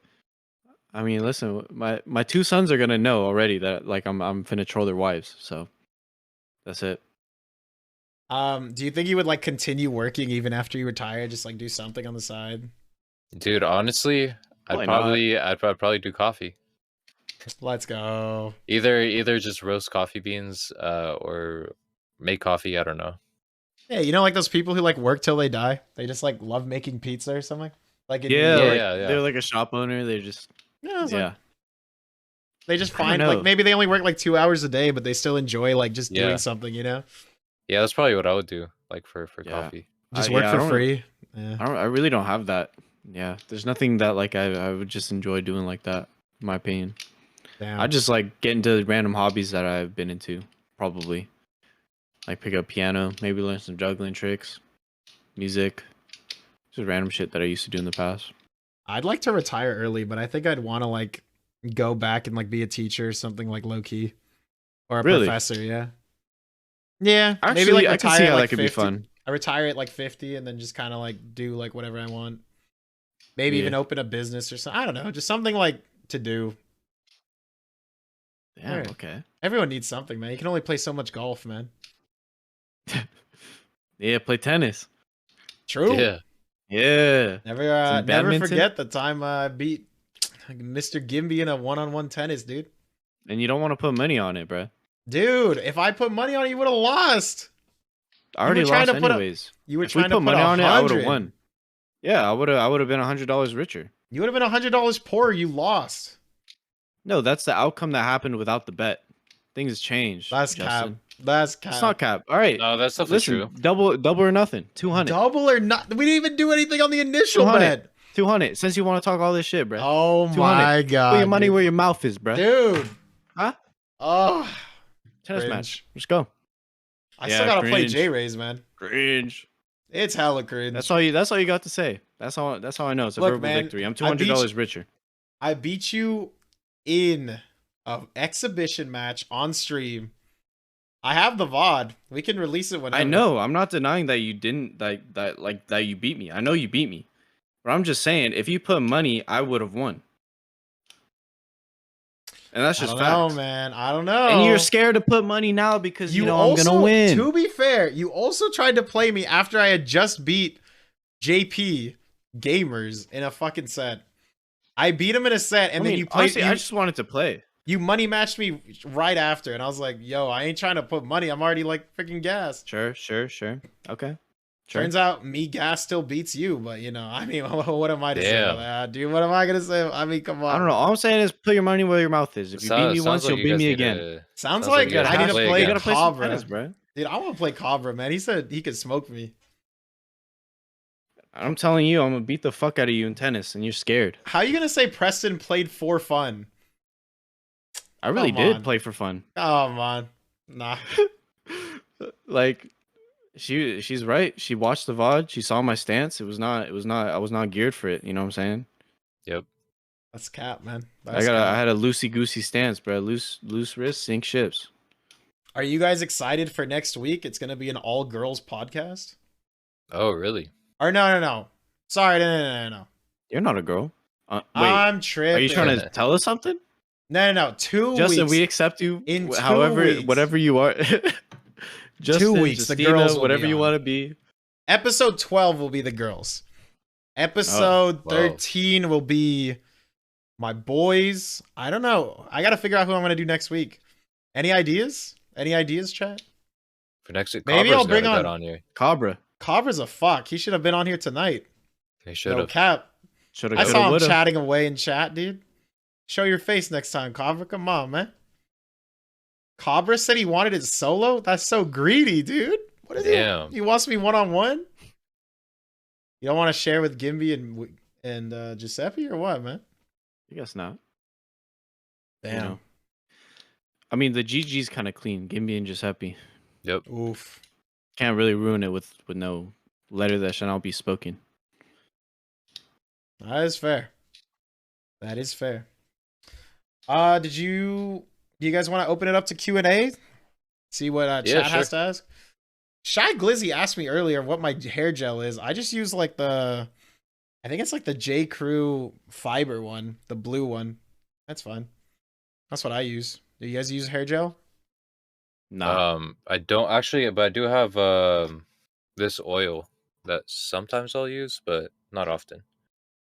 [SPEAKER 3] I mean, listen, my two sons are gonna know already that like I'm finna troll their wives. So that's it.
[SPEAKER 2] Do you think you would like continue working even after you retire? Just like do something on the side?
[SPEAKER 4] Dude, honestly,
[SPEAKER 3] Probably not.
[SPEAKER 4] I'd probably do coffee.
[SPEAKER 2] Let's go.
[SPEAKER 4] Either just roast coffee beans, or make coffee. I don't know.
[SPEAKER 2] Yeah, you know, like those people who like work till they die. They just like love making pizza or something. Like in
[SPEAKER 3] Yeah,
[SPEAKER 2] New York.
[SPEAKER 3] like,
[SPEAKER 4] yeah.
[SPEAKER 3] they're like a shop owner. They're just
[SPEAKER 2] Yeah, it's like-
[SPEAKER 3] yeah.
[SPEAKER 2] they just
[SPEAKER 3] I don't
[SPEAKER 2] find
[SPEAKER 3] know.
[SPEAKER 2] like maybe they only work like 2 hours a day, but they still enjoy like just
[SPEAKER 4] Yeah.
[SPEAKER 2] doing something. You know,
[SPEAKER 4] Yeah, that's probably what I would do. Like for
[SPEAKER 3] Yeah.
[SPEAKER 4] coffee.
[SPEAKER 2] just
[SPEAKER 3] I-
[SPEAKER 2] work
[SPEAKER 3] yeah, I
[SPEAKER 2] for
[SPEAKER 3] don't-
[SPEAKER 2] free. Yeah.
[SPEAKER 3] I really don't have that. Yeah, there's nothing that like I would just enjoy doing like that. In my opinion,
[SPEAKER 2] Damn.
[SPEAKER 3] I just like get into random hobbies that I've been into. Probably like pick up piano, maybe learn some juggling tricks, music, just random shit that I used to do in the past.
[SPEAKER 2] I'd like to retire early, but I think I'd want to like go back and like be a teacher or something like low key, or a
[SPEAKER 3] Really?
[SPEAKER 2] professor. Yeah. Yeah.
[SPEAKER 3] Actually,
[SPEAKER 2] maybe like
[SPEAKER 3] I can
[SPEAKER 2] retire
[SPEAKER 3] see
[SPEAKER 2] at,
[SPEAKER 3] how
[SPEAKER 2] like,
[SPEAKER 3] that could be
[SPEAKER 2] 50.
[SPEAKER 3] fun.
[SPEAKER 2] I retire at like 50 and then just kind of like do like whatever I want. Maybe
[SPEAKER 3] Yeah.
[SPEAKER 2] even open a business or something. I don't know, just something like to do.
[SPEAKER 3] Yeah,
[SPEAKER 2] Alright.
[SPEAKER 3] okay.
[SPEAKER 2] Everyone needs something, man. You can only play so much golf, man.
[SPEAKER 3] Yeah, play tennis.
[SPEAKER 2] True.
[SPEAKER 4] Yeah.
[SPEAKER 3] Yeah.
[SPEAKER 2] Never
[SPEAKER 3] Some badminton?
[SPEAKER 2] forget the time I beat Mr. Gimby in a one-on-one tennis, dude.
[SPEAKER 3] And you don't want to put money on it, bro.
[SPEAKER 2] Dude, if I put money on it, you would have lost.
[SPEAKER 3] I already
[SPEAKER 2] were trying
[SPEAKER 3] lost
[SPEAKER 2] to put a-
[SPEAKER 3] anyways.
[SPEAKER 2] You were
[SPEAKER 3] If we
[SPEAKER 2] trying to
[SPEAKER 3] put money on it, I would have
[SPEAKER 2] 100.
[SPEAKER 3] won. Yeah, I would have been $100 richer.
[SPEAKER 2] You would have been $100 poorer. You lost.
[SPEAKER 3] No, that's the outcome that happened without the bet. Things changed.
[SPEAKER 2] That's
[SPEAKER 3] Justin.
[SPEAKER 2] cap. That's cap.
[SPEAKER 3] It's not cap. All right.
[SPEAKER 4] No, that's definitely
[SPEAKER 3] Listen,
[SPEAKER 4] true.
[SPEAKER 3] double or nothing. 200.
[SPEAKER 2] Double or not? We didn't even do anything on the initial
[SPEAKER 3] 200.
[SPEAKER 2] bet.
[SPEAKER 3] 200. Since you want to talk all this shit, bro.
[SPEAKER 2] Oh
[SPEAKER 3] 200.
[SPEAKER 2] my god.
[SPEAKER 3] Put your money
[SPEAKER 2] dude.
[SPEAKER 3] where your mouth is, bro.
[SPEAKER 2] Dude.
[SPEAKER 3] Huh?
[SPEAKER 2] Oh.
[SPEAKER 3] Tennis
[SPEAKER 2] cringe.
[SPEAKER 3] match. Let's go.
[SPEAKER 2] I
[SPEAKER 3] Yeah,
[SPEAKER 2] still gotta play
[SPEAKER 3] cringe.
[SPEAKER 2] J-Rays, man.
[SPEAKER 3] Cringe.
[SPEAKER 2] It's hella cringe.
[SPEAKER 3] That's all you got to say. That's all I know. It's a
[SPEAKER 2] Look,
[SPEAKER 3] verbal
[SPEAKER 2] man,
[SPEAKER 3] victory. I'm
[SPEAKER 2] I beat
[SPEAKER 3] $200 richer.
[SPEAKER 2] I beat you in an exhibition match on stream. I have the VOD. We can release it whenever.
[SPEAKER 3] I know. I'm not denying that you didn't that you beat me. I know you beat me. But I'm just saying, if you put money, I would have won. And that's
[SPEAKER 2] I
[SPEAKER 3] just
[SPEAKER 2] don't know,
[SPEAKER 3] facts.
[SPEAKER 2] man. I don't know.
[SPEAKER 3] And you're scared to put money now because you know I'm
[SPEAKER 2] also,
[SPEAKER 3] gonna win.
[SPEAKER 2] To be fair, you also tried to play me after I had just beat JP Gamers in a fucking set. I beat him in a set, and
[SPEAKER 3] I
[SPEAKER 2] then
[SPEAKER 3] mean,
[SPEAKER 2] you played.
[SPEAKER 3] honestly, I just wanted to play.
[SPEAKER 2] You money matched me right after, and I was like, "Yo, I ain't trying to put money. I'm already like freaking gassed."
[SPEAKER 3] Sure. Okay. Sure.
[SPEAKER 2] Turns out me gas still beats you, but you know, I mean, what am I to say
[SPEAKER 4] Damn.
[SPEAKER 2] about that, dude? What am I gonna say? I mean, come on.
[SPEAKER 3] I don't know. All I'm saying is put your money where your mouth is. If you beat me once, you'll beat me again.
[SPEAKER 2] Sounds
[SPEAKER 4] Sounds
[SPEAKER 2] like
[SPEAKER 4] like you
[SPEAKER 2] I
[SPEAKER 4] gotta
[SPEAKER 2] need to
[SPEAKER 4] play
[SPEAKER 2] play
[SPEAKER 3] You
[SPEAKER 4] again.
[SPEAKER 3] gotta play some
[SPEAKER 2] Cobra.
[SPEAKER 3] tennis, bro.
[SPEAKER 2] Dude, I want to play Cobra, man. He said he could smoke me.
[SPEAKER 3] I'm telling you, I'm gonna beat the fuck out of you in tennis, and you're scared.
[SPEAKER 2] How you gonna say Preston played for fun?
[SPEAKER 3] I really
[SPEAKER 2] Come
[SPEAKER 3] did
[SPEAKER 2] on.
[SPEAKER 3] play for fun.
[SPEAKER 2] Come on, nah.
[SPEAKER 3] Like, she's right. She watched the VOD. She saw my stance. I was not geared for it. You know what I'm saying?
[SPEAKER 4] Yep.
[SPEAKER 2] That's cap, man.
[SPEAKER 3] I had a loosey goosey stance, bro. Loose wrist, sink ships.
[SPEAKER 2] Are you guys excited for next week? It's gonna be an all girls podcast.
[SPEAKER 4] Oh, really?
[SPEAKER 2] Or no. Sorry, no.
[SPEAKER 3] You're not a girl. Wait,
[SPEAKER 2] I'm tripping.
[SPEAKER 3] are you trying to tell us something?
[SPEAKER 2] No. 2
[SPEAKER 3] Justin,
[SPEAKER 2] weeks.
[SPEAKER 3] we accept you.
[SPEAKER 2] In 2
[SPEAKER 3] however,
[SPEAKER 2] weeks.
[SPEAKER 3] whatever you are. Justin,
[SPEAKER 2] 2 weeks, the
[SPEAKER 3] Justina,
[SPEAKER 2] girls will
[SPEAKER 3] whatever
[SPEAKER 2] be
[SPEAKER 3] you
[SPEAKER 2] on.
[SPEAKER 3] want to be.
[SPEAKER 2] Episode 12 will be the girls. Episode
[SPEAKER 4] whoa.
[SPEAKER 2] 13 will be my boys. I don't know. I gotta figure out who I'm gonna do next week. Any ideas? Any ideas, chat?
[SPEAKER 4] For next week,
[SPEAKER 2] Maybe
[SPEAKER 4] Cobra's
[SPEAKER 2] I'll bring
[SPEAKER 4] gotta get
[SPEAKER 2] on-
[SPEAKER 4] on here.
[SPEAKER 3] Cobra.
[SPEAKER 2] Cobra's a fuck. He should have been on here tonight.
[SPEAKER 4] They should
[SPEAKER 2] No
[SPEAKER 4] have.
[SPEAKER 2] cap.
[SPEAKER 3] Shoulda,
[SPEAKER 2] I
[SPEAKER 3] coulda,
[SPEAKER 2] saw him
[SPEAKER 3] woulda.
[SPEAKER 2] chatting away in chat, dude. Show your face next time, Cobra. Come on, man. Cobra said he wanted it solo? That's so greedy, dude. What is
[SPEAKER 4] Damn.
[SPEAKER 2] it? He wants me one-on-one? You don't want to share with Gimby and Giuseppe or what, man?
[SPEAKER 3] I guess not.
[SPEAKER 2] Damn.
[SPEAKER 3] You know. I mean, the GG's kind of clean. Gimby and Giuseppe.
[SPEAKER 4] Yep.
[SPEAKER 2] Oof.
[SPEAKER 3] Can't really ruin it with no letter that shall not be spoken.
[SPEAKER 2] That is fair. That is fair. Do you guys want to open it up to Q&A? See what
[SPEAKER 4] Yeah,
[SPEAKER 2] chat
[SPEAKER 4] sure.
[SPEAKER 2] has to ask? Shy Glizzy asked me earlier what my hair gel is. I just use like I think it's like the J. Crew fiber one, the blue one. That's fine. That's what I use. Do you guys use hair gel?
[SPEAKER 3] Nah.
[SPEAKER 4] I don't actually, but I do have this oil that sometimes I'll use, but not often.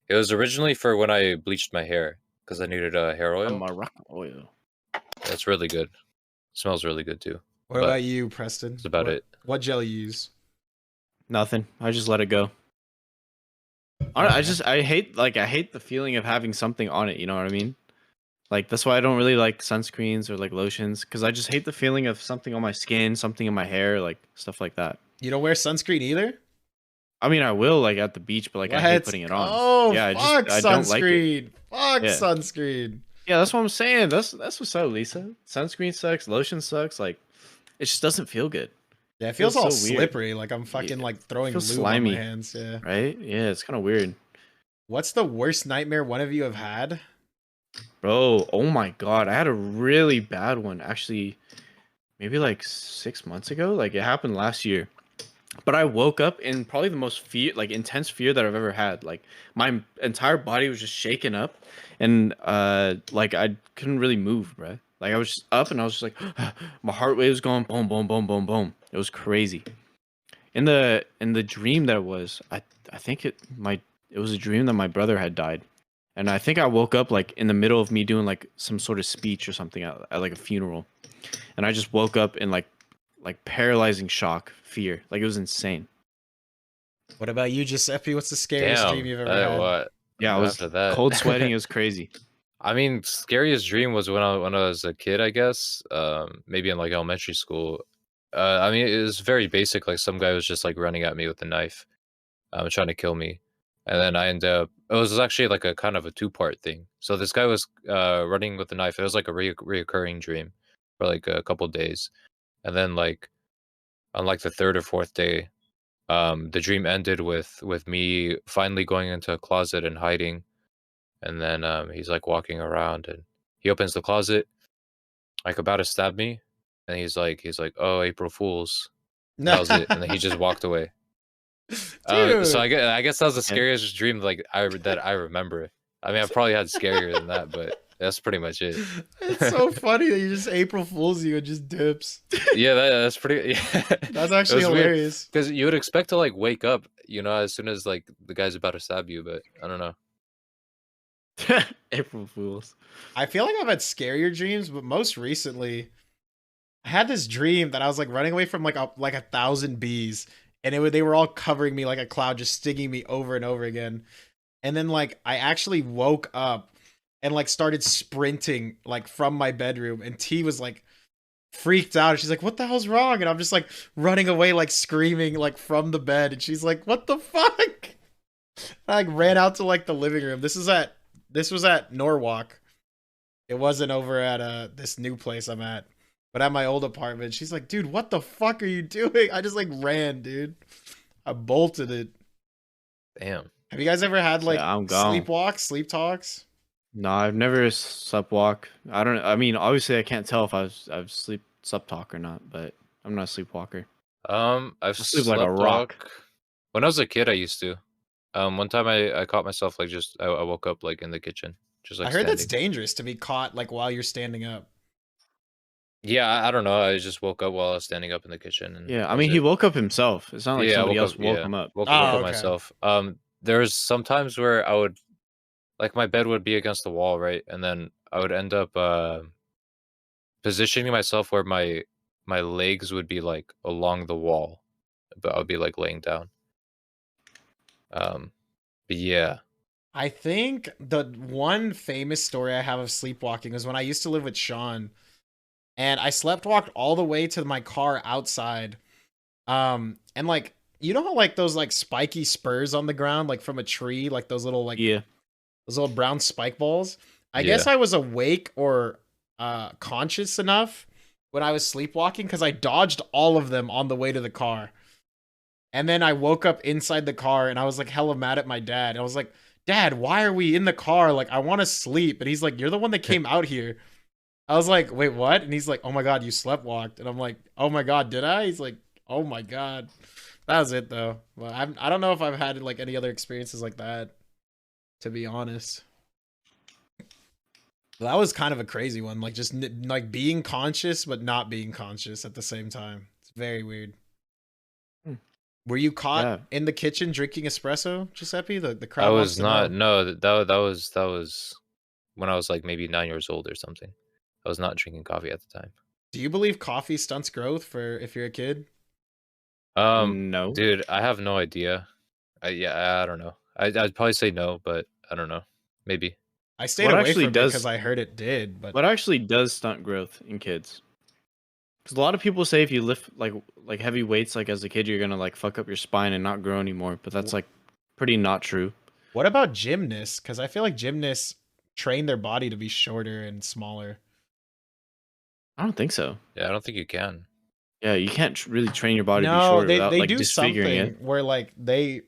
[SPEAKER 4] It was originally for when I bleached my hair because I needed a hair
[SPEAKER 3] A
[SPEAKER 4] oil.
[SPEAKER 3] Moroccan oil.
[SPEAKER 4] It's really good. Smells really good too.
[SPEAKER 2] What
[SPEAKER 4] But
[SPEAKER 2] about you, Preston?
[SPEAKER 4] that's about it.
[SPEAKER 2] What gel you use?
[SPEAKER 3] Nothing. I just let it go. I hate the feeling of having something on it. You know what I mean? Like that's why I don't really like sunscreens or like lotions because I just hate the feeling of something on my skin, something in my hair, like stuff like that.
[SPEAKER 2] You don't wear sunscreen either?
[SPEAKER 3] I mean, I will like at the beach, but like I hate
[SPEAKER 2] Let's
[SPEAKER 3] putting it on.
[SPEAKER 2] Oh,
[SPEAKER 3] Yeah,
[SPEAKER 2] fuck
[SPEAKER 3] I don't like it.
[SPEAKER 2] sunscreen. Fuck
[SPEAKER 3] Yeah.
[SPEAKER 2] sunscreen.
[SPEAKER 3] Yeah, that's what I'm saying. That's what's up, Lisa. Sunscreen sucks. Lotion sucks. Like, it just doesn't feel good,
[SPEAKER 2] Yeah, it feels
[SPEAKER 3] Feels
[SPEAKER 2] all
[SPEAKER 3] so weird.
[SPEAKER 2] slippery. Like I'm fucking
[SPEAKER 3] Yeah,
[SPEAKER 2] like throwing lube
[SPEAKER 3] feels
[SPEAKER 2] on my
[SPEAKER 3] slimy.
[SPEAKER 2] hands. Yeah.
[SPEAKER 3] right? Yeah, it's kind of weird,
[SPEAKER 2] What's the worst nightmare one of you have had?
[SPEAKER 3] bro. Oh my god, I had a really bad one actually. Maybe like 6 months ago. Like it happened last year. But I woke up in probably the most intense fear that I've ever had. Like my entire body was just shaken up, and like I couldn't really move, bro. Like I was just up, and I was just like, my heart rate was going boom, boom, boom, boom, boom. It was crazy. In the dream that it was, I think it was a dream that my brother had died, and I think I woke up like in the middle of me doing like some sort of speech or something at like a funeral, and I just woke up in like paralyzing shock, fear. Like it was insane.
[SPEAKER 2] What about you, Giuseppe? What's the scariest
[SPEAKER 4] Damn.
[SPEAKER 2] dream you've ever had?
[SPEAKER 4] What?
[SPEAKER 3] Yeah, I was
[SPEAKER 4] After that.
[SPEAKER 3] cold sweating. It was crazy.
[SPEAKER 4] I mean, scariest dream was when I was a kid, I guess. Maybe in like elementary school. I mean, it was very basic. Like some guy was just like running at me with a knife, trying to kill me, and then I ended up. It was actually like a kind of a two-part thing. So this guy was running with a knife. It was like a reoccurring dream for like a couple days, and then like on like the third or fourth day, the dream ended with me finally going into a closet and hiding, and then he's like walking around and he opens the closet like about to stab me, and he's like oh, April Fools, and that was it, and then he just walked away. So
[SPEAKER 2] Dude.
[SPEAKER 4] I guess that was the
[SPEAKER 3] Yeah.
[SPEAKER 4] scariest dream like that I remember. I mean, I probably had scarier than that, but that's pretty much it.
[SPEAKER 2] It's so funny that you just April Fools you and just dips.
[SPEAKER 4] Yeah, that's pretty. Yeah.
[SPEAKER 2] That's actually hilarious.
[SPEAKER 4] Because you would expect to like wake up, you know, as soon as like the guy's about to stab you, but I don't know.
[SPEAKER 3] April Fools.
[SPEAKER 2] I feel like I've had scarier dreams, but most recently, I had this dream that I was like running away from like a 1,000 bees, and they were all covering me like a cloud, just stinging me over and over again. And then like I actually woke up and like started sprinting like from my bedroom, and T was like freaked out. She's like, "What the hell's wrong?" And I'm just like running away, like screaming like from the bed, and she's like, "What the fuck?" I like ran out to like the living room. This was at Norwalk. It wasn't over at this new place I'm at, but at my old apartment. She's like, "Dude, what the fuck are you doing?" I just like ran, dude. I bolted it.
[SPEAKER 4] Damn.
[SPEAKER 2] Have you guys ever had like
[SPEAKER 3] Yeah, I'm gone.
[SPEAKER 2] sleepwalks, sleep talks?
[SPEAKER 3] No, I've never slept walk. I don't. I mean, obviously, I can't tell if I've slept talk or not, but I'm not a sleepwalker.
[SPEAKER 4] I've
[SPEAKER 3] sleep like a
[SPEAKER 4] slept
[SPEAKER 3] rock.
[SPEAKER 4] walk. When I was a kid, I used to. One time I caught myself like just I woke up like in the kitchen, just like
[SPEAKER 2] I heard that's
[SPEAKER 4] standing.
[SPEAKER 2] dangerous to be caught like while you're standing up.
[SPEAKER 4] Yeah, I don't know. I just woke up while I was standing up in the kitchen, and
[SPEAKER 3] Yeah,
[SPEAKER 4] that
[SPEAKER 3] I
[SPEAKER 4] was
[SPEAKER 3] mean, he
[SPEAKER 4] it.
[SPEAKER 3] woke up himself. It's not like
[SPEAKER 4] Yeah, I
[SPEAKER 3] somebody
[SPEAKER 4] woke
[SPEAKER 3] else
[SPEAKER 4] up.
[SPEAKER 3] woke
[SPEAKER 4] Yeah,
[SPEAKER 3] him up.
[SPEAKER 4] woke
[SPEAKER 2] Oh,
[SPEAKER 4] up
[SPEAKER 2] okay.
[SPEAKER 4] myself. There was some times where I would like my bed would be against the wall, right, and then I would end up positioning myself where my legs would be like along the wall, but I would be like laying down. Um, But yeah.
[SPEAKER 2] I think the one famous story I have of sleepwalking was when I used to live with Sean, and I slept walked all the way to my car outside. And like you know how like those like spiky spurs on the ground, like from a tree, like
[SPEAKER 3] Yeah.
[SPEAKER 2] those little brown spike balls. I guess
[SPEAKER 4] Yeah.
[SPEAKER 2] I was awake or conscious enough when I was sleepwalking because I dodged all of them on the way to the car. And then I woke up inside the car and I was like hella mad at my dad. I was like, Dad, why are we in the car? Like, I want to sleep. And he's like, You're the one that came out here. I was like, Wait, what? And he's like, Oh my God, you slept walked. And I'm like, Oh my God, did I? He's like, Oh my God. That was it though. But I don't know if I've had like any other experiences like that, to be honest. That was kind of a crazy one. Like, just like being conscious, but not being conscious at the same time. It's very weird.
[SPEAKER 3] Hmm.
[SPEAKER 2] Were you caught
[SPEAKER 3] Yeah.
[SPEAKER 2] in the kitchen drinking espresso, Giuseppe? The
[SPEAKER 4] I
[SPEAKER 2] crowd wants
[SPEAKER 4] was
[SPEAKER 2] to
[SPEAKER 4] not.
[SPEAKER 2] know.
[SPEAKER 4] No, that was when I was like maybe 9 years old or something. I was not drinking coffee at the time.
[SPEAKER 2] Do you believe coffee stunts growth for if you're a kid?
[SPEAKER 3] No.
[SPEAKER 4] Dude, I have no idea. I don't know. I'd probably say no, but I don't know. Maybe.
[SPEAKER 2] I stayed
[SPEAKER 3] What
[SPEAKER 2] away
[SPEAKER 3] actually
[SPEAKER 2] from it because
[SPEAKER 3] does
[SPEAKER 2] I heard it did, but
[SPEAKER 3] what actually does stunt growth in kids? Because a lot of people say if you lift like heavy weights like as a kid, you're gonna like fuck up your spine and not grow anymore. But that's like pretty not true.
[SPEAKER 2] what about gymnasts? Because I feel like gymnasts train their body to be shorter and smaller.
[SPEAKER 3] I don't think so.
[SPEAKER 4] Yeah, I don't think you can.
[SPEAKER 3] Yeah, you can't really train your body to be
[SPEAKER 2] No,
[SPEAKER 3] shorter
[SPEAKER 2] they
[SPEAKER 3] without
[SPEAKER 2] they
[SPEAKER 3] like
[SPEAKER 2] do
[SPEAKER 3] disfiguring
[SPEAKER 2] something
[SPEAKER 3] it.
[SPEAKER 2] where like they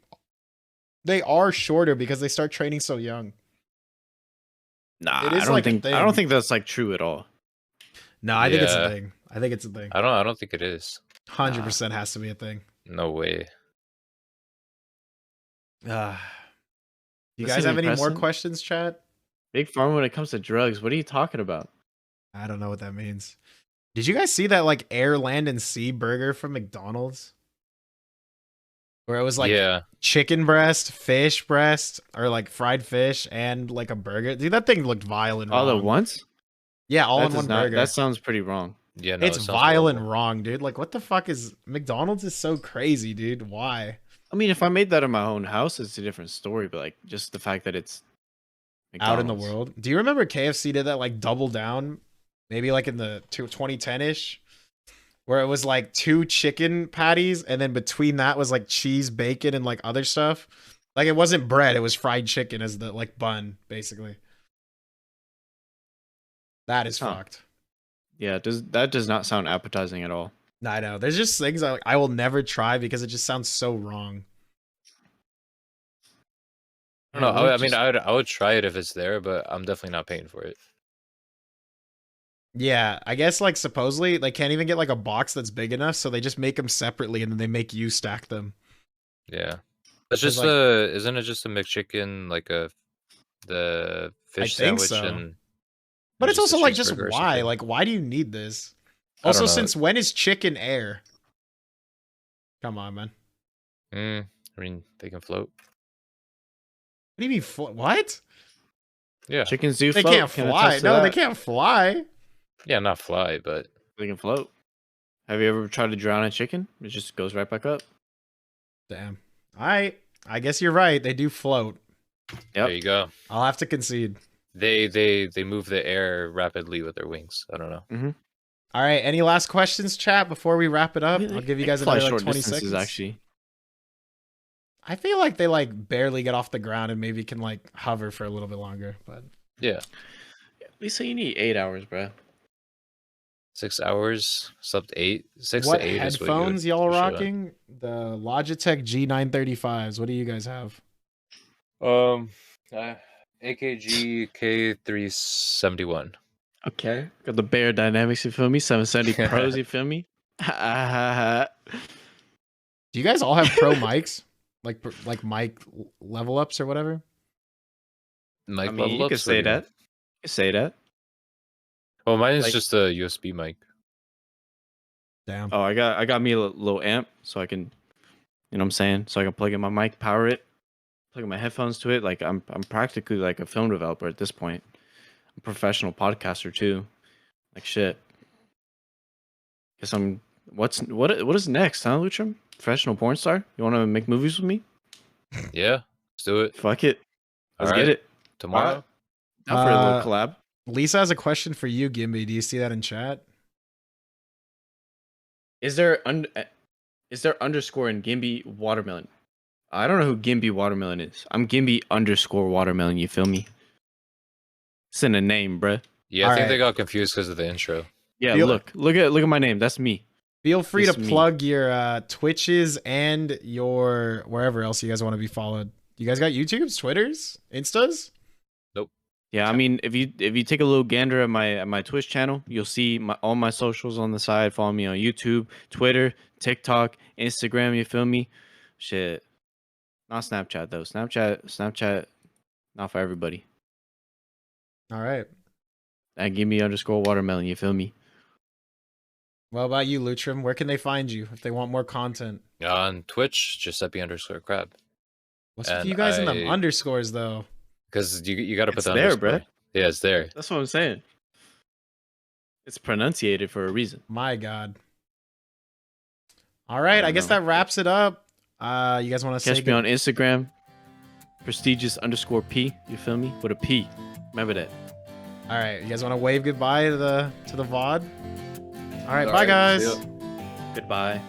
[SPEAKER 2] are shorter because they start training so young.
[SPEAKER 3] Nah,
[SPEAKER 2] It
[SPEAKER 3] I
[SPEAKER 2] is
[SPEAKER 3] don't
[SPEAKER 2] like a
[SPEAKER 3] think I
[SPEAKER 2] thing.
[SPEAKER 3] don't think that's like true at all.
[SPEAKER 2] No, I think it's a
[SPEAKER 4] Yeah.
[SPEAKER 2] thing. I think it's a thing.
[SPEAKER 4] I don't think it is.
[SPEAKER 2] 100% has to be a thing.
[SPEAKER 4] No way.
[SPEAKER 2] Uh, you
[SPEAKER 3] This
[SPEAKER 2] guys
[SPEAKER 3] is
[SPEAKER 2] have any more
[SPEAKER 3] impressive.
[SPEAKER 2] questions, chat?
[SPEAKER 3] Big pharma when it comes to drugs. What are you talking about?
[SPEAKER 2] I don't know what that means. Did you guys see that like air, land, and sea burger from McDonald's? Where it was like
[SPEAKER 4] Yeah.
[SPEAKER 2] chicken breast, fish breast, or like fried fish and like a burger. Dude, that thing looked vile and
[SPEAKER 3] All
[SPEAKER 2] wrong.
[SPEAKER 3] at once?
[SPEAKER 2] Yeah, all
[SPEAKER 3] That
[SPEAKER 2] in
[SPEAKER 3] does
[SPEAKER 2] one
[SPEAKER 3] not.
[SPEAKER 2] burger.
[SPEAKER 3] That sounds pretty wrong.
[SPEAKER 4] Yeah, no,
[SPEAKER 2] It's
[SPEAKER 4] it sounds
[SPEAKER 2] vile and
[SPEAKER 4] horrible.
[SPEAKER 2] wrong, dude. Like, what the fuck is McDonald's is so crazy, dude. Why?
[SPEAKER 3] I mean, if I made that in my own house, it's a different story. But like, just the fact that it's
[SPEAKER 2] Out in the
[SPEAKER 3] McDonald's.
[SPEAKER 2] world. Do you remember KFC did that like double down? Maybe like in the 2010-ish, where it was like 2 chicken patties and then between that was like cheese, bacon, and like other stuff. Like it wasn't bread, it was fried chicken as the like bun, basically. That is
[SPEAKER 3] Huh.
[SPEAKER 2] fucked.
[SPEAKER 3] Yeah, that does not sound appetizing at all.
[SPEAKER 2] I know. There's just things I will never try because it just sounds so wrong.
[SPEAKER 4] I don't know.
[SPEAKER 3] Yeah,
[SPEAKER 4] I mean, I would try it if it's there, but I'm definitely not paying for it.
[SPEAKER 2] Yeah, I guess like supposedly they can't even get like a box that's big enough, so they just make them separately and then they make you stack them.
[SPEAKER 4] Yeah. That's
[SPEAKER 2] 'Cause,
[SPEAKER 4] just
[SPEAKER 2] like-
[SPEAKER 4] isn't it just a McChicken, like the fish
[SPEAKER 2] think
[SPEAKER 4] sandwich
[SPEAKER 2] so.
[SPEAKER 4] and
[SPEAKER 2] But it's
[SPEAKER 4] just a
[SPEAKER 2] also like just
[SPEAKER 4] cheeseburger or
[SPEAKER 2] why?
[SPEAKER 4] something?
[SPEAKER 2] Like why do you need this?
[SPEAKER 4] I don't
[SPEAKER 2] Also,
[SPEAKER 4] know.
[SPEAKER 2] since when is chicken air? Come on, man.
[SPEAKER 4] I mean, they can float.
[SPEAKER 2] What do you mean? What?
[SPEAKER 4] Yeah.
[SPEAKER 3] Chickens do
[SPEAKER 2] They
[SPEAKER 3] float.
[SPEAKER 2] can't
[SPEAKER 3] Can
[SPEAKER 2] fly.
[SPEAKER 3] attest to
[SPEAKER 2] No, they
[SPEAKER 3] that.
[SPEAKER 2] can't fly.
[SPEAKER 4] Yeah, not fly, but
[SPEAKER 3] They can float. Have you ever tried to drown a chicken? It just goes right back up.
[SPEAKER 2] Damn. All right. I guess you're right. They do float.
[SPEAKER 4] there you go.
[SPEAKER 2] I'll have to concede.
[SPEAKER 4] They move the air rapidly with their wings. I don't know.
[SPEAKER 2] All right. Any last questions, chat, before we wrap it up?
[SPEAKER 3] I mean,
[SPEAKER 2] I'll give you
[SPEAKER 3] they
[SPEAKER 2] guys
[SPEAKER 3] can fly
[SPEAKER 2] another like
[SPEAKER 3] short
[SPEAKER 2] 20
[SPEAKER 3] distances,
[SPEAKER 2] seconds.
[SPEAKER 3] actually.
[SPEAKER 2] I feel like they like barely get off the ground and maybe can like hover for a little bit longer, but
[SPEAKER 4] Yeah.
[SPEAKER 3] At least you need 8 hours, bro.
[SPEAKER 4] 6 hours. Slept 8. 6
[SPEAKER 2] what
[SPEAKER 4] to 8 is what
[SPEAKER 2] headphones y'all are
[SPEAKER 4] you should have.
[SPEAKER 2] rocking? The Logitech G935s. What do you guys have?
[SPEAKER 4] AKG K371.
[SPEAKER 3] Okay. Got the Bear Dynamics, you feel me? 770 Pros, you feel me?
[SPEAKER 2] Do you guys all have pro mics? Like mic level ups or whatever?
[SPEAKER 4] Mic
[SPEAKER 3] I mean,
[SPEAKER 4] level
[SPEAKER 3] you
[SPEAKER 4] ups,
[SPEAKER 3] could
[SPEAKER 4] what
[SPEAKER 3] say
[SPEAKER 4] do you mean?
[SPEAKER 3] that. You could say that.
[SPEAKER 4] Well, mine is
[SPEAKER 3] Like-
[SPEAKER 4] just a USB mic.
[SPEAKER 2] Damn.
[SPEAKER 3] Oh, I got me a little amp so I can, you know what I'm saying? So I can plug in my mic, power it, plug in my headphones to it. Like I'm practically like a film developer at this point. I'm a professional podcaster too. Like shit. Guess I'm what is next, huh, Luchum? Professional porn star? You want to make movies with me?
[SPEAKER 4] Yeah. Let's do it.
[SPEAKER 3] Fuck it. Let's
[SPEAKER 4] Alright.
[SPEAKER 3] get it.
[SPEAKER 4] Tomorrow?
[SPEAKER 3] Down for a little
[SPEAKER 2] Uh,
[SPEAKER 3] collab.
[SPEAKER 2] Lisa has a question for you, Gimby. Do you see that in chat?
[SPEAKER 3] Is there underscore in Gimby Watermelon? I don't know who Gimby Watermelon is. I'm Gimby underscore Watermelon. You feel me? It's in a name, bruh.
[SPEAKER 4] Yeah, I think
[SPEAKER 2] Alright.
[SPEAKER 4] they got confused because of the intro.
[SPEAKER 3] Yeah,
[SPEAKER 2] Feel-
[SPEAKER 3] look at my name. That's me.
[SPEAKER 2] Feel free
[SPEAKER 3] It's
[SPEAKER 2] to
[SPEAKER 3] me.
[SPEAKER 2] plug your Twitches and your wherever else you guys want to be followed. You guys got YouTubes, Twitters, Instas?
[SPEAKER 3] Yeah, I mean, if you take a little gander at my Twitch channel, you'll see all my socials on the side. Follow me on YouTube, Twitter, TikTok, Instagram. You feel me? Shit, not Snapchat though. Snapchat, not for everybody.
[SPEAKER 2] All right.
[SPEAKER 3] And give me underscore watermelon. You feel me?
[SPEAKER 2] What about you, Lutram? Where can they find you if they want more content?
[SPEAKER 4] On Twitch, Giuseppe_crab.
[SPEAKER 2] What's with
[SPEAKER 4] And
[SPEAKER 2] you guys in them
[SPEAKER 4] I-
[SPEAKER 2] underscores though?
[SPEAKER 4] Because you got to put
[SPEAKER 3] It's
[SPEAKER 4] the
[SPEAKER 3] there,
[SPEAKER 4] underscore.
[SPEAKER 3] bruh.
[SPEAKER 4] Yeah, it's there.
[SPEAKER 3] That's what I'm saying. It's pronunciated for a reason.
[SPEAKER 2] My God. All right, I guess
[SPEAKER 3] know.
[SPEAKER 2] that wraps it up. You guys want to say
[SPEAKER 3] Catch me on Instagram, prestigious_P. You feel me? With a P. Remember that.
[SPEAKER 2] All right, you guys want to wave goodbye to the VOD? All right,
[SPEAKER 4] All
[SPEAKER 2] bye
[SPEAKER 4] right,
[SPEAKER 2] guys.
[SPEAKER 4] see ya.
[SPEAKER 3] Goodbye.